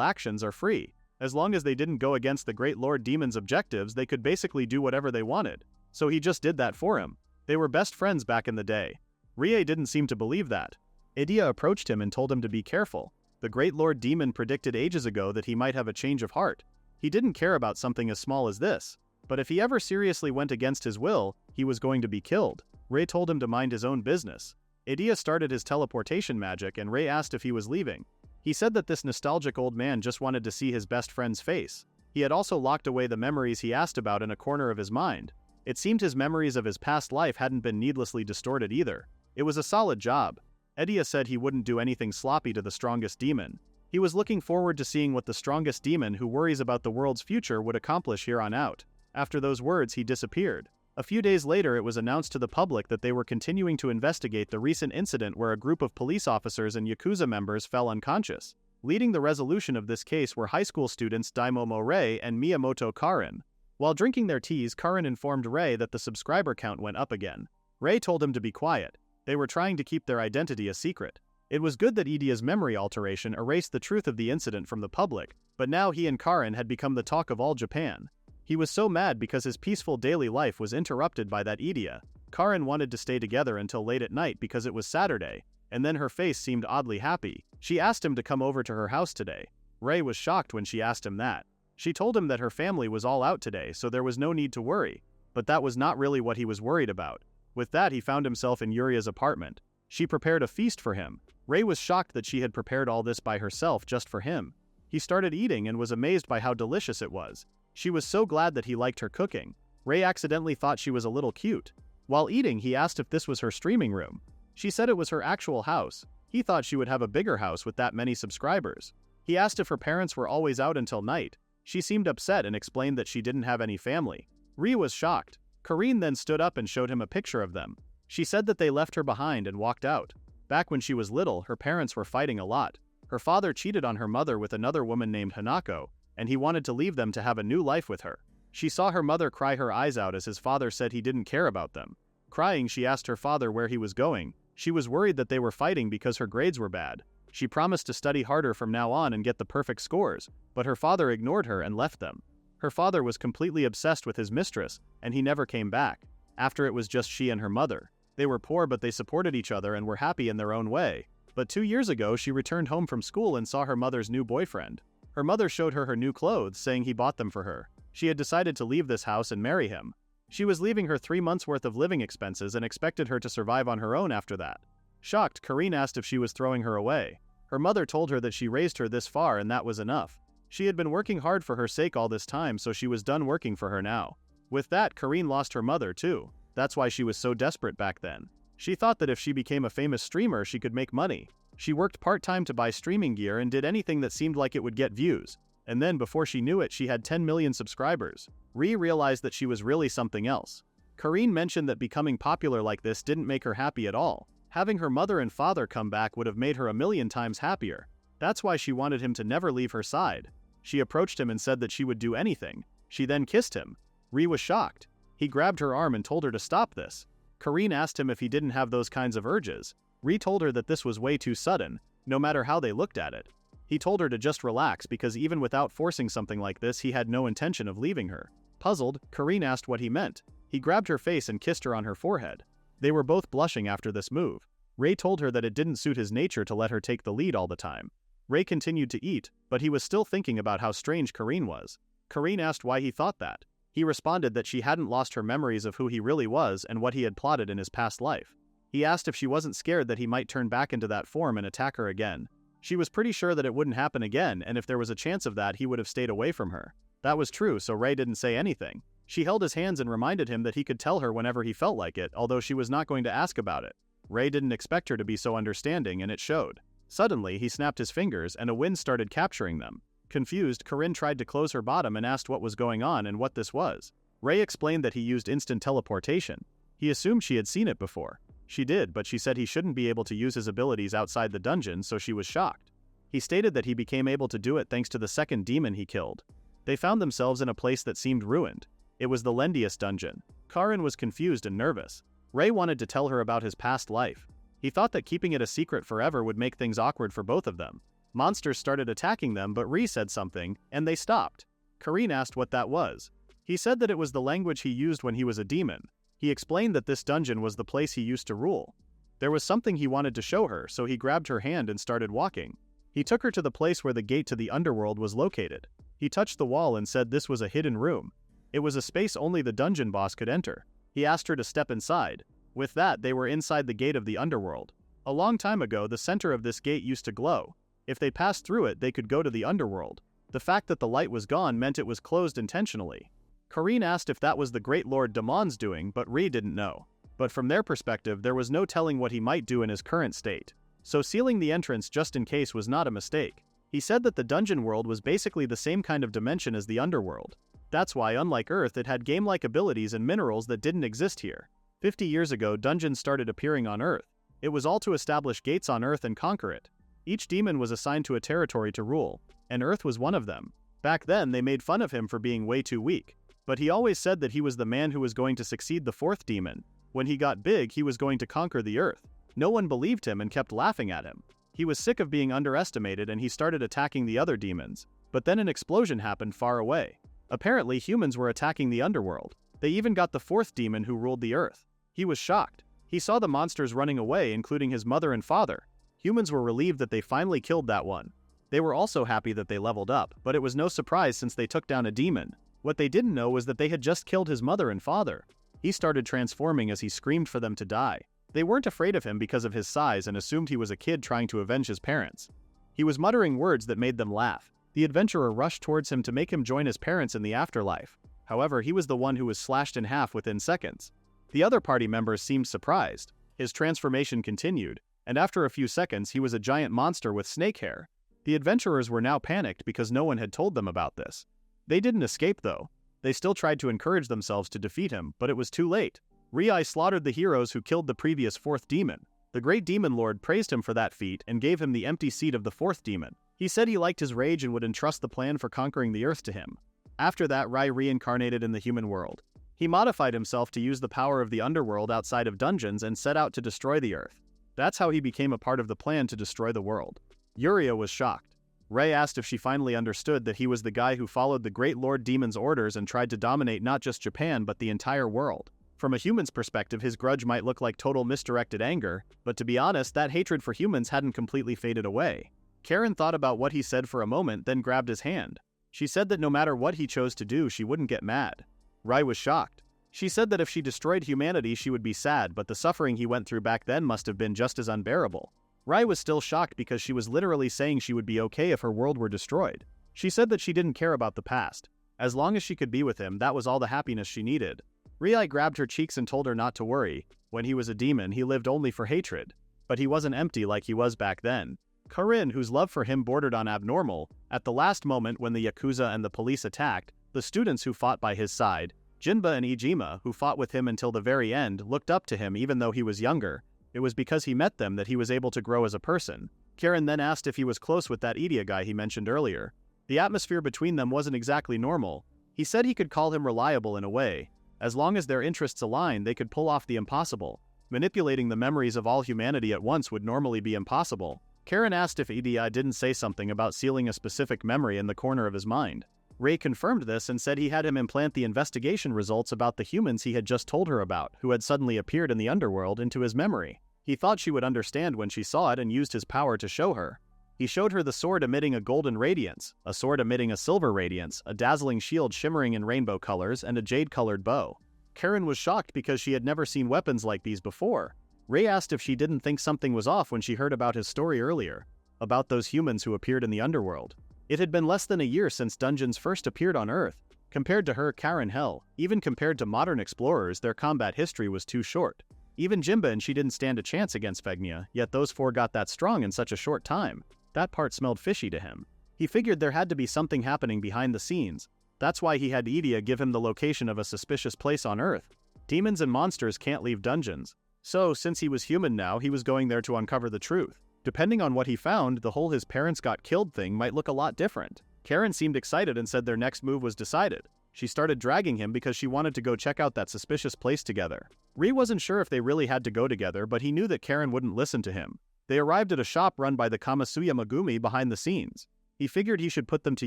actions are free. As long as they didn't go against the Great Lord Demon's objectives they could basically do whatever they wanted. So he just did that for him. They were best friends back in the day. Rie didn't seem to believe that. Edia approached him and told him to be careful. The Great Lord Demon predicted ages ago that he might have a change of heart. He didn't care about something as small as this. But if he ever seriously went against his will, he was going to be killed. Ray told him to mind his own business. Edia started his teleportation magic and Ray asked if he was leaving. He said that this nostalgic old man just wanted to see his best friend's face. He had also locked away the memories he asked about in a corner of his mind. It seemed his memories of his past life hadn't been needlessly distorted either. It was a solid job. Edia said he wouldn't do anything sloppy to the strongest demon. He was looking forward to seeing what the strongest demon who worries about the world's future would accomplish here on out. After those words, he disappeared. A few days later it was announced to the public that they were continuing to investigate the recent incident where a group of police officers and Yakuza members fell unconscious. Leading the resolution of this case were high school students Daimomo Rei and Miyamoto Karin. While drinking their teas, Karin informed Rei that the subscriber count went up again. Rei told him to be quiet. They were trying to keep their identity a secret. It was good that Edia's memory alteration erased the truth of the incident from the public, but now he and Karin had become the talk of all Japan. He was so mad because his peaceful daily life was interrupted by that Edia. Karin wanted to stay together until late at night because it was Saturday, and then her face seemed oddly happy. She asked him to come over to her house today. Rei was shocked when she asked him that. She told him that her family was all out today, so there was no need to worry. But that was not really what he was worried about. With that, he found himself in Yuria's apartment. She prepared a feast for him. Rei was shocked that she had prepared all this by herself just for him. He started eating and was amazed by how delicious it was. She was so glad that he liked her cooking. Rei accidentally thought she was a little cute. While eating, he asked if this was her streaming room. She said it was her actual house. He thought she would have a bigger house with that many subscribers. He asked if her parents were always out until night. She seemed upset and explained that she didn't have any family. Rei was shocked. Karine then stood up and showed him a picture of them. She said that they left her behind and walked out. Back when she was little, her parents were fighting a lot. Her father cheated on her mother with another woman named Hanako, and he wanted to leave them to have a new life with her. She saw her mother cry her eyes out as his father said he didn't care about them. Crying, she asked her father where he was going. She was worried that they were fighting because her grades were bad. She promised to study harder from now on and get the perfect scores, but her father ignored her and left them. Her father was completely obsessed with his mistress, and he never came back. After it was just she and her mother. They were poor but they supported each other and were happy in their own way. But 2 years ago she returned home from school and saw her mother's new boyfriend. Her mother showed her new clothes, saying he bought them for her. She had decided to leave this house and marry him. She was leaving her 3 months' worth of living expenses and expected her to survive on her own after that. Shocked, Karine asked if she was throwing her away. Her mother told her that she raised her this far and that was enough. She had been working hard for her sake all this time, so she was done working for her now. With that, Karine lost her mother too. That's why she was so desperate back then. She thought that if she became a famous streamer she could make money. She worked part-time to buy streaming gear and did anything that seemed like it would get views. And then before she knew it she had 10 million subscribers. Rei realized that she was really something else. Karine mentioned that becoming popular like this didn't make her happy at all. Having her mother and father come back would have made her 1,000,000 times happier. That's why she wanted him to never leave her side. She approached him and said that she would do anything. She then kissed him. Rei was shocked. He grabbed her arm and told her to stop this. Karine asked him if he didn't have those kinds of urges. Rei told her that this was way too sudden, no matter how they looked at it. He told her to just relax because even without forcing something like this he had no intention of leaving her. Puzzled, Karine asked what he meant. He grabbed her face and kissed her on her forehead. They were both blushing after this move. Ray told her that it didn't suit his nature to let her take the lead all the time. Ray continued to eat, but he was still thinking about how strange Karine was. Karine asked why he thought that. He responded that she hadn't lost her memories of who he really was and what he had plotted in his past life. He asked if she wasn't scared that he might turn back into that form and attack her again. She was pretty sure that it wouldn't happen again, and if there was a chance of that, he would have stayed away from her. That was true, so Ray didn't say anything. She held his hands and reminded him that he could tell her whenever he felt like it, although she was not going to ask about it. Ray didn't expect her to be so understanding, and it showed. Suddenly, he snapped his fingers and a wind started capturing them. Confused, Karine tried to close her bottom and asked what was going on and what this was. Ray explained that he used instant teleportation. He assumed she had seen it before. She did, but she said he shouldn't be able to use his abilities outside the dungeon, so she was shocked. He stated that he became able to do it thanks to the second demon he killed. They found themselves in a place that seemed ruined. It was the Lendius dungeon. Karine was confused and nervous. Ray wanted to tell her about his past life. He thought that keeping it a secret forever would make things awkward for both of them. Monsters started attacking them, but Ray said something, and they stopped. Karine asked what that was. He said that it was the language he used when he was a demon. He explained that this dungeon was the place he used to rule. There was something he wanted to show her, so he grabbed her hand and started walking. He took her to the place where the gate to the underworld was located. He touched the wall and said this was a hidden room. It was a space only the dungeon boss could enter. He asked her to step inside. With that, they were inside the gate of the underworld. A long time ago, the center of this gate used to glow. If they passed through it, they could go to the underworld. The fact that the light was gone meant it was closed intentionally. Karine asked if that was the Great Lord Damon's doing, but Ray didn't know. But from their perspective, there was no telling what he might do in his current state. So sealing the entrance just in case was not a mistake. He said that the dungeon world was basically the same kind of dimension as the underworld. That's why, unlike Earth, it had game-like abilities and minerals that didn't exist here. 50 years ago, dungeons started appearing on Earth. It was all to establish gates on Earth and conquer it. Each demon was assigned to a territory to rule, and Earth was one of them. Back then, they made fun of him for being way too weak. But he always said that he was the man who was going to succeed the fourth demon. When he got big, he was going to conquer the Earth. No one believed him and kept laughing at him. He was sick of being underestimated and he started attacking the other demons. But then an explosion happened far away. Apparently, humans were attacking the underworld. They even got the fourth demon who ruled the Earth. He was shocked. He saw the monsters running away, including his mother and father. Humans were relieved that they finally killed that one. They were also happy that they leveled up, but it was no surprise since they took down a demon. What they didn't know was that they had just killed his mother and father. He started transforming as he screamed for them to die. They weren't afraid of him because of his size and assumed he was a kid trying to avenge his parents. He was muttering words that made them laugh. The adventurer rushed towards him to make him join his parents in the afterlife. However, he was the one who was slashed in half within seconds. The other party members seemed surprised. His transformation continued, and after a few seconds he was a giant monster with snake hair. The adventurers were now panicked because no one had told them about this. They didn't escape though. They still tried to encourage themselves to defeat him, but it was too late. Rei slaughtered the heroes who killed the previous fourth demon. The great demon lord praised him for that feat and gave him the empty seat of the fourth demon. He said he liked his rage and would entrust the plan for conquering the Earth to him. After that, Rai reincarnated in the human world. He modified himself to use the power of the underworld outside of dungeons and set out to destroy the Earth. That's how he became a part of the plan to destroy the world. Yuria was shocked. Ray asked if she finally understood that he was the guy who followed the Great Lord Demon's orders and tried to dominate not just Japan but the entire world. From a human's perspective, his grudge might look like total misdirected anger, but to be honest, that hatred for humans hadn't completely faded away. Karen thought about what he said for a moment, then grabbed his hand. She said that no matter what he chose to do, she wouldn't get mad. Rai was shocked. She said that if she destroyed humanity, she would be sad, but the suffering he went through back then must have been just as unbearable. Rai was still shocked because she was literally saying she would be okay if her world were destroyed. She said that she didn't care about the past. As long as she could be with him, that was all the happiness she needed. Rai grabbed her cheeks and told her not to worry. When he was a demon, he lived only for hatred. But he wasn't empty like he was back then. Karine, whose love for him bordered on abnormal, at the last moment when the Yakuza and the police attacked, the students who fought by his side, Jinba and Ijima, who fought with him until the very end, looked up to him even though he was younger. It was because he met them that he was able to grow as a person. Karen then asked if he was close with that Idia guy he mentioned earlier. The atmosphere between them wasn't exactly normal. He said he could call him reliable in a way. As long as their interests aligned, they could pull off the impossible. Manipulating the memories of all humanity at once would normally be impossible. Karen asked if Idia didn't say something about sealing a specific memory in the corner of his mind. Ray confirmed this and said he had him implant the investigation results about the humans he had just told her about, who had suddenly appeared in the underworld, into his memory. He thought she would understand when she saw it and used his power to show her. He showed her the sword emitting a golden radiance, a sword emitting a silver radiance, a dazzling shield shimmering in rainbow colors, and a jade-colored bow. Karen was shocked because she had never seen weapons like these before. Ray asked if she didn't think something was off when she heard about his story earlier, about those humans who appeared in the underworld. It had been less than a year since dungeons first appeared on Earth. Compared to her, Karen, hell, even compared to modern explorers, their combat history was too short. Even Jimba and she didn't stand a chance against Vegnia, yet those four got that strong in such a short time. That part smelled fishy to him. He figured there had to be something happening behind the scenes. That's why he had Idia give him the location of a suspicious place on Earth. Demons and monsters can't leave dungeons. So, since he was human now, he was going there to uncover the truth. Depending on what he found, the whole his parents got killed thing might look a lot different. Karen seemed excited and said their next move was decided. She started dragging him because she wanted to go check out that suspicious place together. Ree wasn't sure if they really had to go together, but he knew that Karen wouldn't listen to him. They arrived at a shop run by the Kamasuya Megumi behind the scenes. He figured he should put them to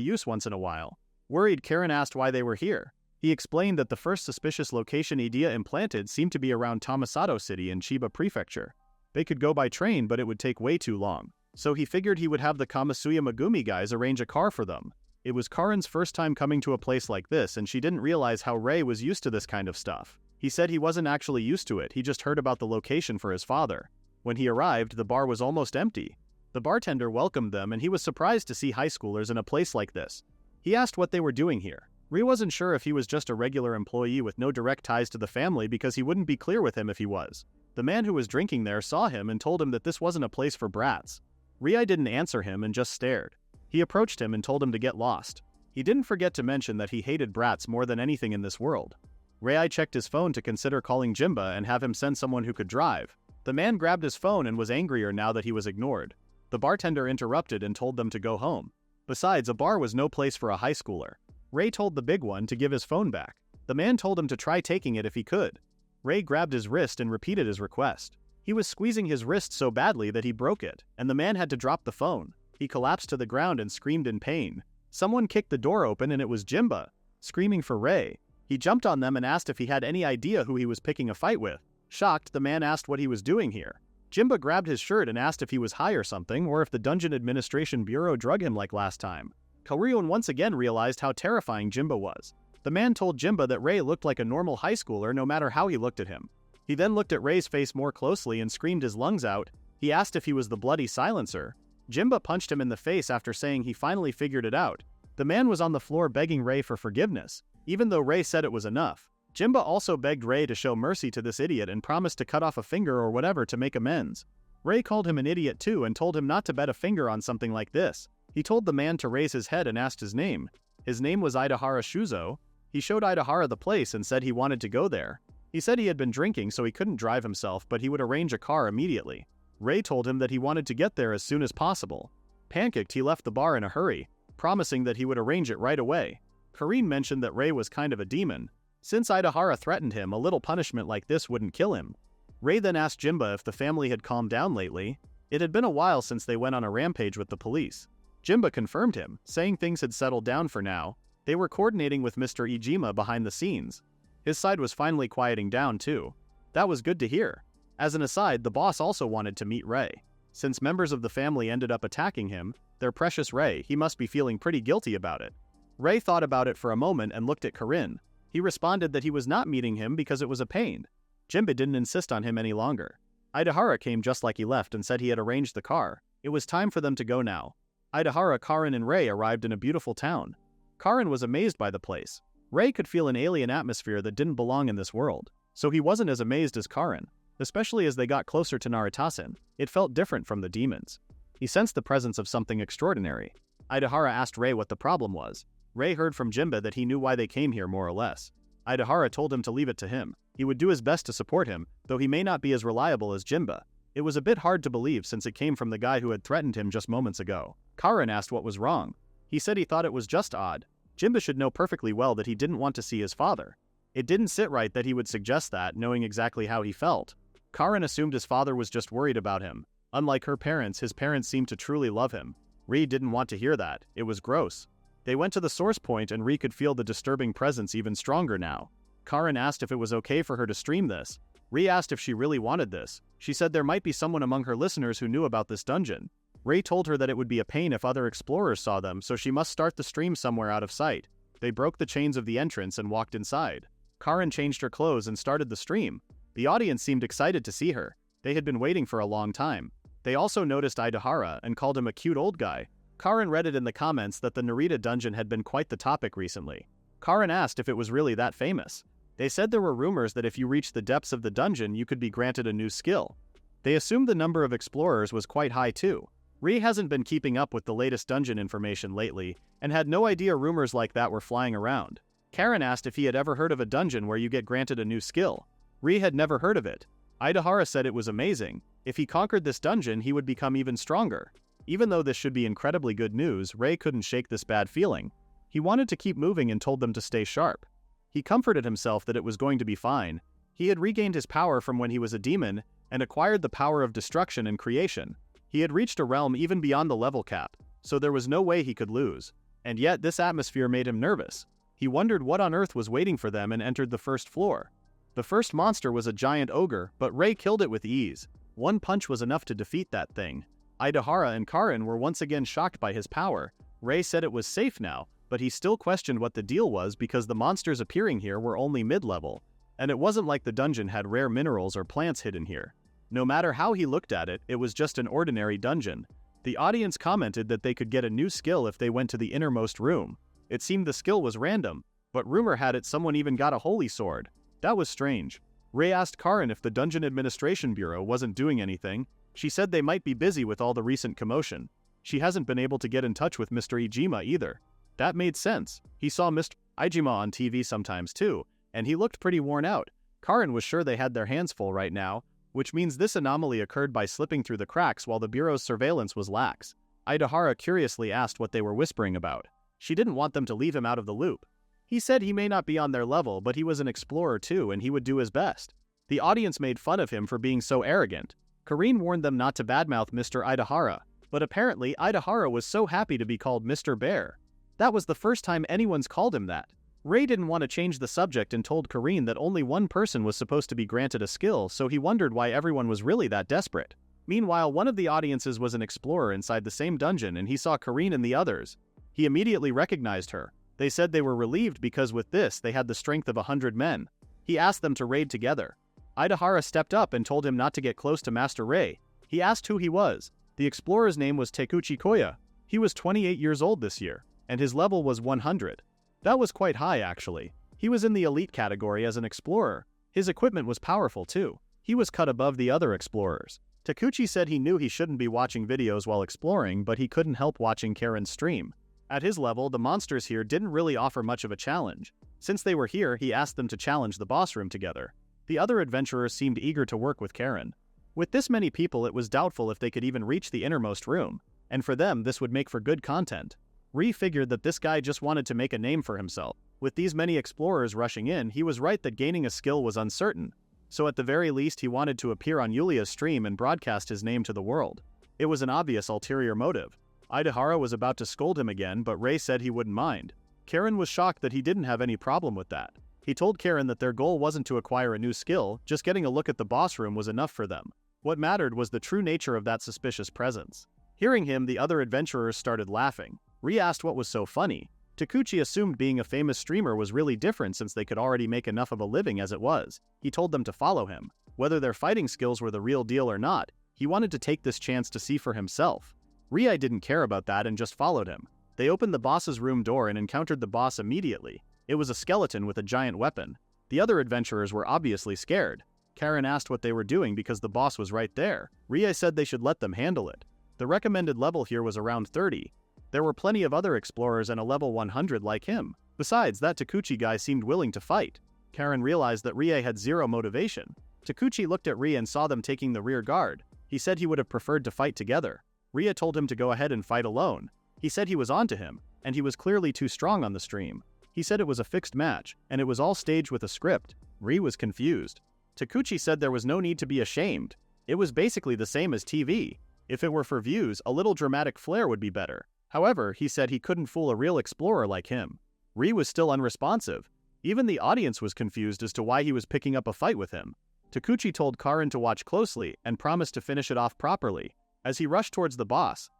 use once in a while. Worried, Karen asked why they were here. He explained that the first suspicious location Idia implanted seemed to be around Tamasato City in Chiba Prefecture. They could go by train, but it would take way too long. So he figured he would have the Kamasuya Megumi guys arrange a car for them. It was Karen's first time coming to a place like this, and she didn't realize how Ray was used to this kind of stuff. He said he wasn't actually used to it, he just heard about the location for his father. When he arrived, the bar was almost empty. The bartender welcomed them, and he was surprised to see high schoolers in a place like this. He asked what they were doing here. Ree wasn't sure if he was just a regular employee with no direct ties to the family because he wouldn't be clear with him if he was. The man who was drinking there saw him and told him that this wasn't a place for brats. Rei didn't answer him and just stared. He approached him and told him to get lost. He didn't forget to mention that he hated brats more than anything in this world. Rei checked his phone to consider calling Jimba and have him send someone who could drive. The man grabbed his phone and was angrier now that he was ignored. The bartender interrupted and told them to go home. Besides, a bar was no place for a high schooler. Ray told the big one to give his phone back. The man told him to try taking it if he could. Ray grabbed his wrist and repeated his request. He was squeezing his wrist so badly that he broke it, and the man had to drop the phone. He collapsed to the ground and screamed in pain. Someone kicked the door open and it was Jimba, screaming for Ray. He jumped on them and asked if he had any idea who he was picking a fight with. Shocked, the man asked what he was doing here. Jimba grabbed his shirt and asked if he was high or something, or if the Dungeon Administration Bureau drug him like last time. Karyun once again realized how terrifying Jimba was. The man told Jimba that Ray looked like a normal high schooler no matter how he looked at him. He then looked at Ray's face more closely and screamed his lungs out. He asked if he was the bloody silencer. Jimba punched him in the face after saying he finally figured it out. The man was on the floor begging Ray for forgiveness, even though Ray said it was enough. Jimba also begged Ray to show mercy to this idiot and promised to cut off a finger or whatever to make amends. Ray called him an idiot too and told him not to bet a finger on something like this. He told the man to raise his head and asked his name. His name was Idahara Shuzo. He showed Idahara the place and said he wanted to go there. He said he had been drinking so he couldn't drive himself, but he would arrange a car immediately. Ray told him that he wanted to get there as soon as possible. Pancaked, he left the bar in a hurry, promising that he would arrange it right away. Kareen mentioned that Ray was kind of a demon. Since Idahara threatened him, a little punishment like this wouldn't kill him. Ray then asked Jimba if the family had calmed down lately. It had been a while since they went on a rampage with the police. Jimba confirmed him, saying things had settled down for now. They were coordinating with Mr. Ijima behind the scenes. His side was finally quieting down too. That was good to hear. As an aside, the boss also wanted to meet Ray. Since members of the family ended up attacking him, their precious Ray, he must be feeling pretty guilty about it. Ray thought about it for a moment and looked at Karin. He responded that he was not meeting him because it was a pain. Jimba didn't insist on him any longer. Idahara came just like he left and said he had arranged the car. It was time for them to go now. Idahara, Karin, and Ray arrived in a beautiful town. Karin was amazed by the place. Ray could feel an alien atmosphere that didn't belong in this world, so he wasn't as amazed as Karin, especially as they got closer to Narutasen. It felt different from the demons. He sensed the presence of something extraordinary. Idahara asked Ray what the problem was. Ray heard from Jimba that he knew why they came here more or less. Idahara told him to leave it to him. He would do his best to support him, though he may not be as reliable as Jimba. It was a bit hard to believe since it came from the guy who had threatened him just moments ago. Karin asked what was wrong. He said he thought it was just odd. Jimba should know perfectly well that he didn't want to see his father. It didn't sit right that he would suggest that, knowing exactly how he felt. Karin assumed his father was just worried about him. Unlike her parents, his parents seemed to truly love him. Reed didn't want to hear that. It was gross. They went to the source point and Ri could feel the disturbing presence even stronger now. Karin asked if it was okay for her to stream this. Ri asked if she really wanted this. She said there might be someone among her listeners who knew about this dungeon. Ri told her that it would be a pain if other explorers saw them, so she must start the stream somewhere out of sight. They broke the chains of the entrance and walked inside. Karin changed her clothes and started the stream. The audience seemed excited to see her. They had been waiting for a long time. They also noticed Idahara and called him a cute old guy. Karin read it in the comments that the Narita dungeon had been quite the topic recently. Karin asked if it was really that famous. They said there were rumors that if you reached the depths of the dungeon you could be granted a new skill. They assumed the number of explorers was quite high too. Ri hasn't been keeping up with the latest dungeon information lately, and had no idea rumors like that were flying around. Karin asked if he had ever heard of a dungeon where you get granted a new skill. Ri had never heard of it. Idahara said it was amazing. If he conquered this dungeon he would become even stronger. Even though this should be incredibly good news, Ri couldn't shake this bad feeling. He wanted to keep moving and told them to stay sharp. He comforted himself that it was going to be fine. He had regained his power from when he was a demon, and acquired the power of destruction and creation. He had reached a realm even beyond the level cap, so there was no way he could lose. And yet this atmosphere made him nervous. He wondered what on earth was waiting for them and entered the first floor. The first monster was a giant ogre, but Ri killed it with ease. One punch was enough to defeat that thing. Idahara and Karin were once again shocked by his power. Ri said it was safe now, but he still questioned what the deal was because the monsters appearing here were only mid-level, and it wasn't like the dungeon had rare minerals or plants hidden here. No matter how he looked at it, it was just an ordinary dungeon. The audience commented that they could get a new skill if they went to the innermost room. It seemed the skill was random, but rumor had it someone even got a holy sword. That was strange. Ri asked Karin if the Dungeon Administration Bureau wasn't doing anything. She said they might be busy with all the recent commotion. She hasn't been able to get in touch with Mr. Ijima either. That made sense. He saw Mr. Ijima on TV sometimes too, and he looked pretty worn out. Karin was sure they had their hands full right now, which means this anomaly occurred by slipping through the cracks while the Bureau's surveillance was lax. Idahara curiously asked what they were whispering about. She didn't want them to leave him out of the loop. He said he may not be on their level, but he was an explorer too and he would do his best. The audience made fun of him for being so arrogant. Karin warned them not to badmouth Mr. Idahara, but apparently Idahara was so happy to be called Mr. Bear. That was the first time anyone's called him that. Ri didn't want to change the subject and told Karin that only one person was supposed to be granted a skill, so he wondered why everyone was really that desperate. Meanwhile, one of the audiences was an explorer inside the same dungeon and he saw Karin and the others. He immediately recognized her. They said they were relieved because with this they had the strength of 100 men. He asked them to raid together. Idahara stepped up and told him not to get close to Master Ri. He asked who he was. The explorer's name was Takuchi Koya. He was 28 years old this year, and his level was 100. That was quite high actually. He was in the elite category as an explorer. His equipment was powerful too. He was cut above the other explorers. Takuchi said he knew he shouldn't be watching videos while exploring, but he couldn't help watching Karin's stream. At his level, the monsters here didn't really offer much of a challenge. Since they were here, he asked them to challenge the boss room together. The other adventurers seemed eager to work with Karin. With this many people, it was doubtful if they could even reach the innermost room, and for them this would make for good content. Ri figured that this guy just wanted to make a name for himself. With these many explorers rushing in, he was right that gaining a skill was uncertain, so at the very least he wanted to appear on Yulia's stream and broadcast his name to the world. It was an obvious ulterior motive. Idahara was about to scold him again, but Ri said he wouldn't mind. Karin was shocked that he didn't have any problem with that. He told Karin that their goal wasn't to acquire a new skill, just getting a look at the boss room was enough for them. What mattered was the true nature of that suspicious presence. Hearing him, the other adventurers started laughing. Ri asked what was so funny. Takuchi assumed being a famous streamer was really different since they could already make enough of a living as it was. He told them to follow him. Whether their fighting skills were the real deal or not, he wanted to take this chance to see for himself. Ri didn't care about that and just followed him. They opened the boss's room door and encountered the boss immediately. It was a skeleton with a giant weapon. The other adventurers were obviously scared. Karin asked what they were doing because the boss was right there. Ri said they should let them handle it. The recommended level here was around 30. There were plenty of other explorers and a level 100 like him. Besides, that Takuchi guy seemed willing to fight. Karin realized that Ri had zero motivation. Takuchi looked at Ri and saw them taking the rear guard. He said he would have preferred to fight together. Ri told him to go ahead and fight alone. He said he was onto him, and he was clearly too strong on the stream. He said it was a fixed match, and it was all staged with a script. Ri was confused. Takuchi said there was no need to be ashamed. It was basically the same as TV. If it were for views, a little dramatic flair would be better. However, he said he couldn't fool a real explorer like him. Ri was still unresponsive. Even the audience was confused as to why he was picking up a fight with him. Takuchi told Karin to watch closely and promised to finish it off properly. As he rushed towards the boss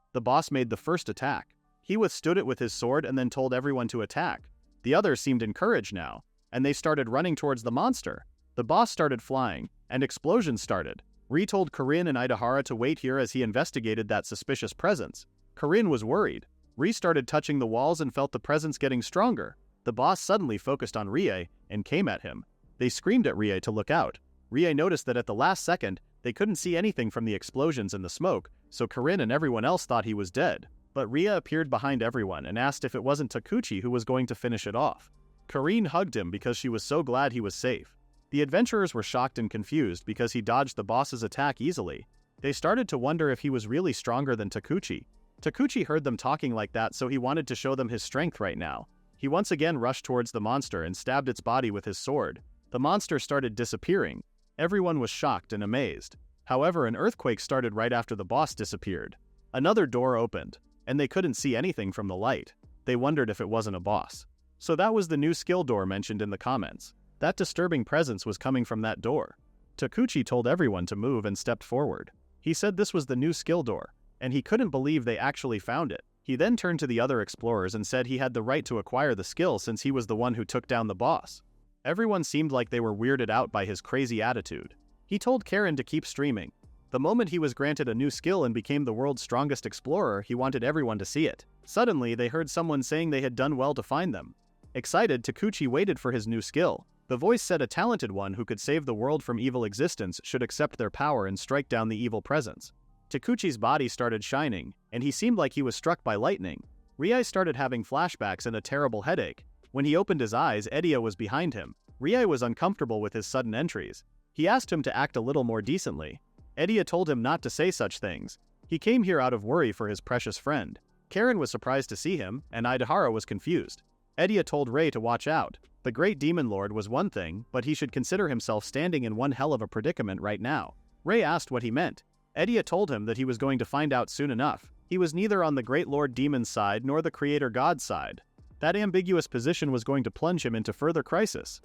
made the first attack. He withstood it with his sword and then told everyone to attack. The others seemed encouraged now, and they started running towards the monster. The boss started flying, and explosions started. Ri told Karin and Idahara to wait here as he investigated that suspicious presence. Karin was worried. Ri started touching the walls and felt the presence getting stronger. The boss suddenly focused on Rie and came at him. They screamed at Rie to look out. Rie noticed that at the last second, they couldn't see anything from the explosions and the smoke, so Karin and everyone else thought he was dead. But Rie appeared behind everyone and asked if it wasn't Takuchi who was going to finish it off. Karin hugged him because she was so glad he was safe. The adventurers were shocked and confused because he dodged the boss's attack easily. They started to wonder if he was really stronger than Takuchi. Takuchi heard them talking like that, so he wanted to show them his strength right now. He once again rushed towards the monster and stabbed its body with his sword. The monster started disappearing. Everyone was shocked and amazed. However, an earthquake started right after the boss disappeared. Another door opened, and they couldn't see anything from the light. They wondered if it wasn't a boss. So that was the new skill door mentioned in the comments. That disturbing presence was coming from that door. Takuchi told everyone to move and stepped forward. He said this was the new skill door, and he couldn't believe they actually found it. He then turned to the other explorers and said he had the right to acquire the skill since he was the one who took down the boss. Everyone seemed like they were weirded out by his crazy attitude. He told Karin to keep streaming. The moment he was granted a new skill and became the world's strongest explorer, he wanted everyone to see it. Suddenly, they heard someone saying they had done well to find them. Excited, Takuchi waited for his new skill. The voice said a talented one who could save the world from evil existence should accept their power and strike down the evil presence. Takuchi's body started shining, and he seemed like he was struck by lightning. Rie started having flashbacks and a terrible headache. When he opened his eyes, Edia was behind him. Rie was uncomfortable with his sudden entries. He asked him to act a little more decently. Edia told him not to say such things. He came here out of worry for his precious friend. Karin was surprised to see him, and Idahara was confused. Edia told Ray to watch out. The great demon lord was one thing, but he should consider himself standing in one hell of a predicament right now. Ray asked what he meant. Edia told him that he was going to find out soon enough. He was neither on the great lord demon's side nor the creator god's side. That ambiguous position was going to plunge him into further crisis.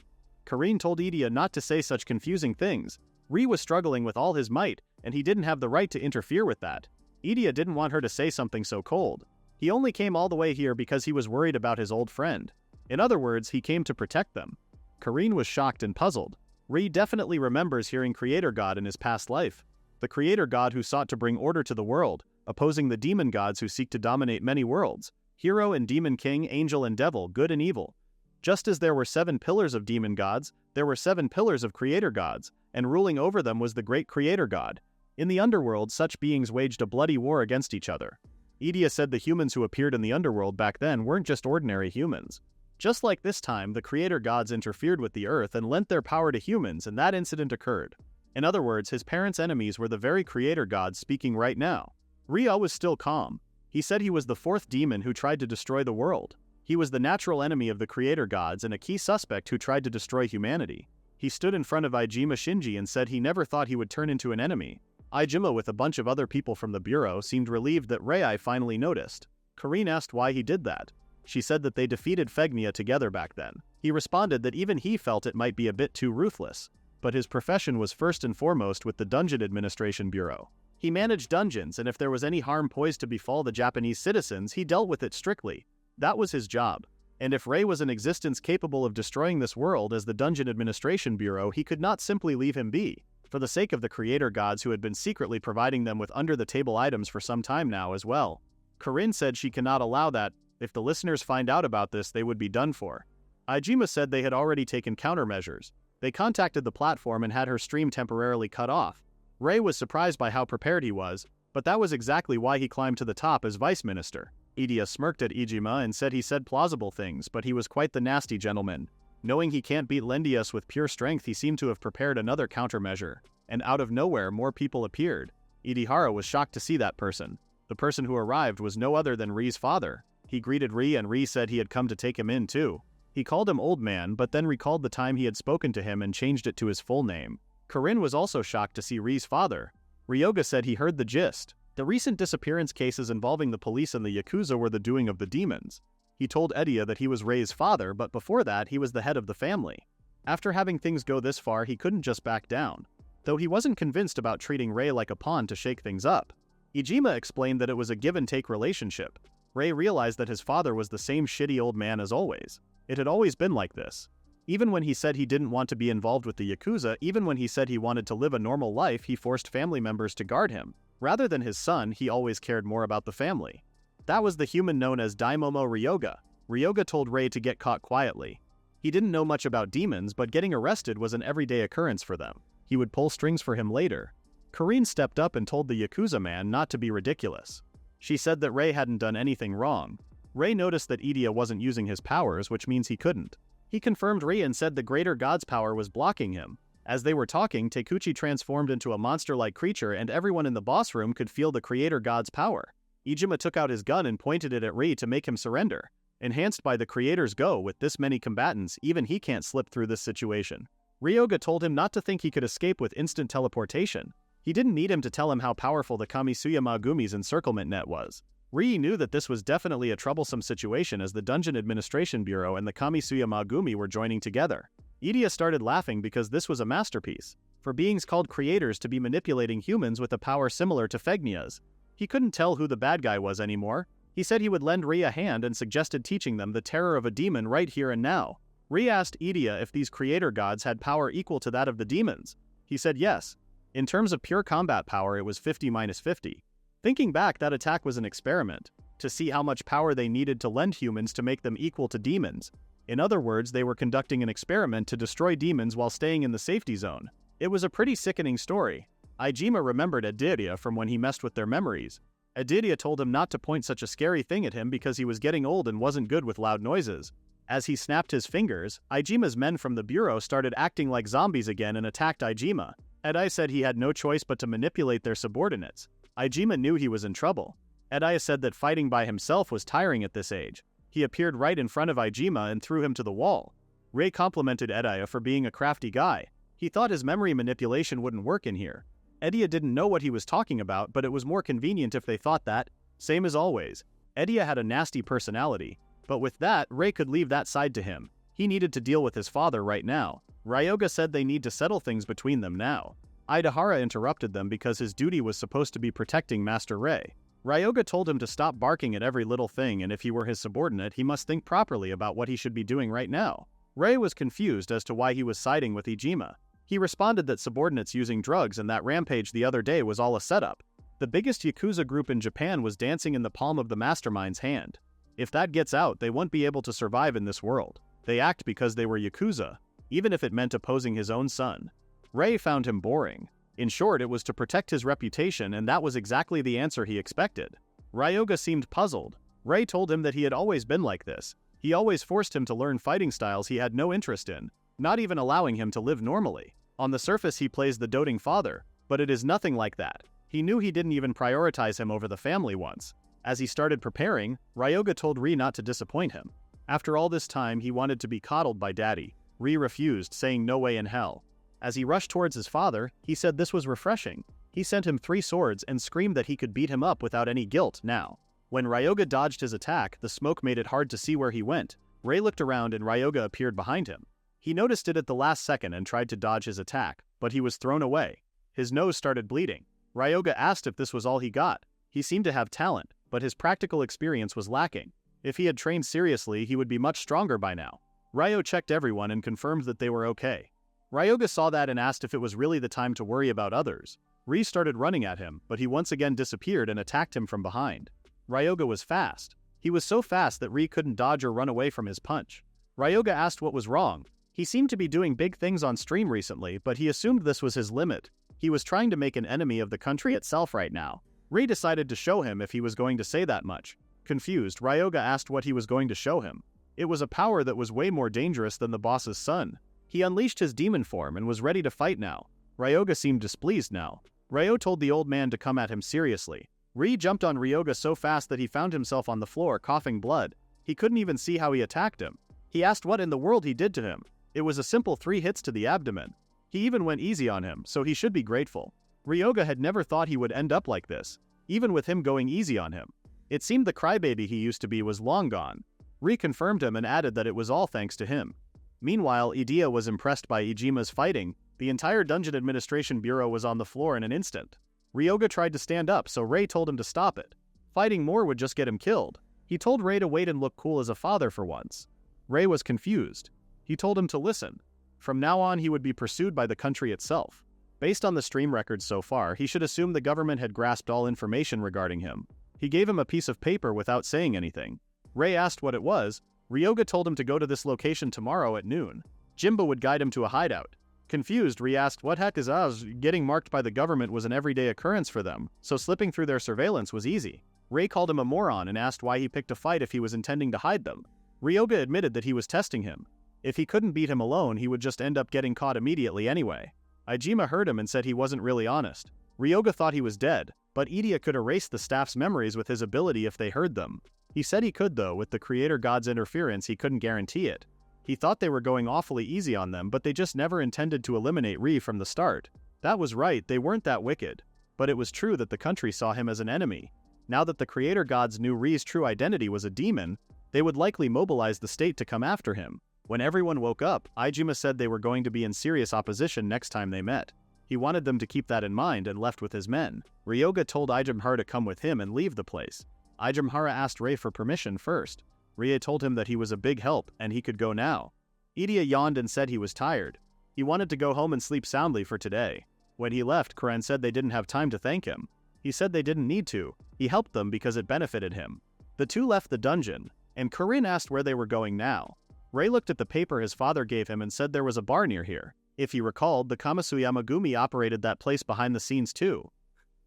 Karin told Edia not to say such confusing things. Ri was struggling with all his might, and he didn't have the right to interfere with that. Edia didn't want her to say something so cold. He only came all the way here because he was worried about his old friend. In other words, he came to protect them. Karin was shocked and puzzled. Ri definitely remembers hearing Creator God in his past life. The Creator God who sought to bring order to the world, opposing the demon gods who seek to dominate many worlds. Hero and demon king, angel and devil, good and evil. Just as there were 7 pillars of demon gods, there were 7 pillars of creator gods, and ruling over them was the great creator god. In the underworld, such beings waged a bloody war against each other. Edia said the humans who appeared in the underworld back then weren't just ordinary humans. Just like this time, the creator gods interfered with the earth and lent their power to humans, and that incident occurred. In other words, his parents' enemies were the very creator gods speaking right now. Ria was still calm. He said he was the 4th demon who tried to destroy the world. He was the natural enemy of the creator gods and a key suspect who tried to destroy humanity. He stood in front of Ijima Shinji and said he never thought he would turn into an enemy. Ijima, with a bunch of other people from the bureau, seemed relieved that Rei finally noticed. Karin asked why he did that. She said that they defeated Fegnia together back then. He responded that even he felt it might be a bit too ruthless, but his profession was first and foremost with the Dungeon Administration Bureau. He managed dungeons, and if there was any harm poised to befall the Japanese citizens, he dealt with it strictly. That was his job. And if Rei was an existence capable of destroying this world as the Dungeon Administration Bureau, he could not simply leave him be, for the sake of the creator gods who had been secretly providing them with under-the-table items for some time now as well. Karin said she cannot allow that. If the listeners find out about this, they would be done for. Ijima said they had already taken countermeasures. They contacted the platform and had her stream temporarily cut off. Rei was surprised by how prepared he was, but that was exactly why he climbed to the top as vice minister. Edia smirked at Ijima and said he said plausible things, but he was quite the nasty gentleman. Knowing he can't beat Lendius with pure strength, he seemed to have prepared another countermeasure, and out of nowhere more people appeared. Idihara was shocked to see that person. The person who arrived was no other than Ri's father. He greeted Ri and Ri said he had come to take him in too. He called him old man, but then recalled the time he had spoken to him and changed it to his full name. Karin was also shocked to see Ri's father. Ryoga said he heard the gist. The recent disappearance cases involving the police and the Yakuza were the doing of the demons. He told Edia that he was Rei's father, but before that he was the head of the family. After having things go this far, he couldn't just back down. Though he wasn't convinced about treating Rei like a pawn to shake things up. Ijima explained that it was a give-and-take relationship. Rei realized that his father was the same shitty old man as always. It had always been like this. Even when he said he didn't want to be involved with the Yakuza, even when he said he wanted to live a normal life, he forced family members to guard him. Rather than his son, he always cared more about the family. That was the human known as Daimomo Ryoga. Ryoga told Rei to get caught quietly. He didn't know much about demons, but getting arrested was an everyday occurrence for them. He would pull strings for him later. Karine stepped up and told the Yakuza man not to be ridiculous. She said that Rei hadn't done anything wrong. Rei noticed that Edia wasn't using his powers, which means he couldn't. He confirmed Rei and said the greater god's power was blocking him. As they were talking, Takuchi transformed into a monster-like creature and everyone in the boss room could feel the creator god's power. Ijima took out his gun and pointed it at Rei to make him surrender. Enhanced by the creator's go, with this many combatants, even he can't slip through this situation. Ryoga told him not to think he could escape with instant teleportation. He didn't need him to tell him how powerful the Kamisuya Magumi's encirclement net was. Rei knew that this was definitely a troublesome situation as the Dungeon Administration Bureau and the Kamisuya Magumi were joining together. Edia started laughing because this was a masterpiece. For beings called creators to be manipulating humans with a power similar to Fegnia's. He couldn't tell who the bad guy was anymore. He said he would lend Rei a hand and suggested teaching them the terror of a demon right here and now. Rei asked Edia if these creator gods had power equal to that of the demons. He said yes. In terms of pure combat power, it was 50-50. Thinking back, that attack was an experiment, to see how much power they needed to lend humans to make them equal to demons. In other words, they were conducting an experiment to destroy demons while staying in the safety zone. It was a pretty sickening story. Ijima remembered Ediria from when he messed with their memories. Ediria told him not to point such a scary thing at him because he was getting old and wasn't good with loud noises. As he snapped his fingers, Ijima's men from the bureau started acting like zombies again and attacked Ijima. Edai said he had no choice but to manipulate their subordinates. Ijima knew he was in trouble. Edai said that fighting by himself was tiring at this age. He appeared right in front of Ijima and threw him to the wall. Rei complimented Edai for being a crafty guy. He thought his memory manipulation wouldn't work in here. Edia didn't know what he was talking about, but it was more convenient if they thought that. Same as always. Edia had a nasty personality. But with that, Rei could leave that side to him. He needed to deal with his father right now. Ryoga said they need to settle things between them now. Idahara interrupted them because his duty was supposed to be protecting Master Rei. Ryoga told him to stop barking at every little thing, and if he were his subordinate, he must think properly about what he should be doing right now. Rei was confused as to why he was siding with Ijima. He responded that subordinates using drugs and that rampage the other day was all a setup. The biggest Yakuza group in Japan was dancing in the palm of the mastermind's hand. If that gets out, they won't be able to survive in this world. They act because they were Yakuza, even if it meant opposing his own son. Rei found him boring. In short, it was to protect his reputation, and that was exactly the answer he expected. Ryoga seemed puzzled. Rei told him that he had always been like this. He always forced him to learn fighting styles he had no interest in, not even allowing him to live normally. On the surface, he plays the doting father, but it is nothing like that. He knew he didn't even prioritize him over the family once. As he started preparing, Ryoga told Rei not to disappoint him. After all this time, he wanted to be coddled by Daddy. Rei refused, saying no way in hell. As he rushed towards his father, he said this was refreshing. He sent him 3 swords and screamed that he could beat him up without any guilt now. When Ryoga dodged his attack, the smoke made it hard to see where he went. Rei looked around and Ryoga appeared behind him. He noticed it at the last second and tried to dodge his attack, but he was thrown away. His nose started bleeding. Ryoga asked if this was all he got. He seemed to have talent, but his practical experience was lacking. If he had trained seriously, he would be much stronger by now. Ryo checked everyone and confirmed that they were okay. Ryoga saw that and asked if it was really the time to worry about others. Rei started running at him, but he once again disappeared and attacked him from behind. Ryoga was fast. He was so fast that Rei couldn't dodge or run away from his punch. Ryoga asked what was wrong. He seemed to be doing big things on stream recently, but he assumed this was his limit. He was trying to make an enemy of the country itself right now. Rei decided to show him if he was going to say that much. Confused, Ryoga asked what he was going to show him. It was a power that was way more dangerous than the boss's son. He unleashed his demon form and was ready to fight now. Ryoga seemed displeased now. Ryo told the old man to come at him seriously. Rei jumped on Ryoga so fast that he found himself on the floor coughing blood. He couldn't even see how he attacked him. He asked what in the world he did to him. It was a simple 3 hits to the abdomen. He even went easy on him, so he should be grateful. Ryoga had never thought he would end up like this. even with him going easy on him. It seemed the crybaby he used to be was long gone. Rei confirmed him and added that it was all thanks to him. Meanwhile, Idia was impressed by Ijima's fighting. The entire Dungeon Administration Bureau was on the floor in an instant. Ryoga tried to stand up, so Rei told him to stop it. Fighting more would just get him killed. He told Rei to wait and look cool as a father for once. Rei was confused. He told him to listen. From now on, he would be pursued by the country itself. Based on the stream records so far, he should assume the government had grasped all information regarding him. He gave him a piece of paper without saying anything. Rei asked what it was. Ryoga told him to go to this location tomorrow at noon. Jimba would guide him to a hideout. Confused, Rei asked what heck is Oz. Getting marked by the government was an everyday occurrence for them, so slipping through their surveillance was easy. Rei called him a moron and asked why he picked a fight if he was intending to hide them. Ryoga admitted that he was testing him. If he couldn't beat him alone, he would just end up getting caught immediately anyway. Ijima heard him and said he wasn't really honest. Ryoga thought he was dead, but Idia could erase the staff's memories with his ability if they heard them. He said he could though, with the creator god's interference he couldn't guarantee it. He thought they were going awfully easy on them, but they just never intended to eliminate Rei from the start. That was right, they weren't that wicked. But it was true that the country saw him as an enemy. Now that the creator gods knew Rei's true identity was a demon, they would likely mobilize the state to come after him. When everyone woke up, Ijima said they were going to be in serious opposition next time they met. He wanted them to keep that in mind and left with his men. Ryoga told Ijimhara to come with him and leave the place. Ijimhara asked Rei for permission first. Rie told him that he was a big help and he could go now. Idia yawned and said he was tired. He wanted to go home and sleep soundly for today. When he left, Kuren said they didn't have time to thank him. He said they didn't need to. He helped them because it benefited him. The two left the dungeon, and Kuren asked where they were going now. Rei looked at the paper his father gave him and said there was a bar near here. If he recalled, the Kamasuyama Gumi operated that place behind the scenes too.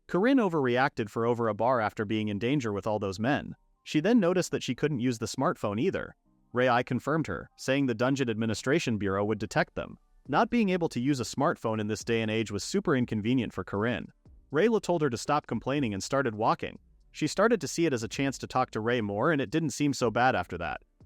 Kuren overreacted for over a bar after being in danger with all those men. She then noticed that she couldn't use the smartphone either. Rei confirmed her, saying the Dungeon Administration Bureau would detect them. Not being able to use a smartphone in this day and age was super inconvenient for Kuren. Rayla told her to stop complaining and started walking. She started to see it as a chance to talk to Rei more, and it didn't seem so bad after that.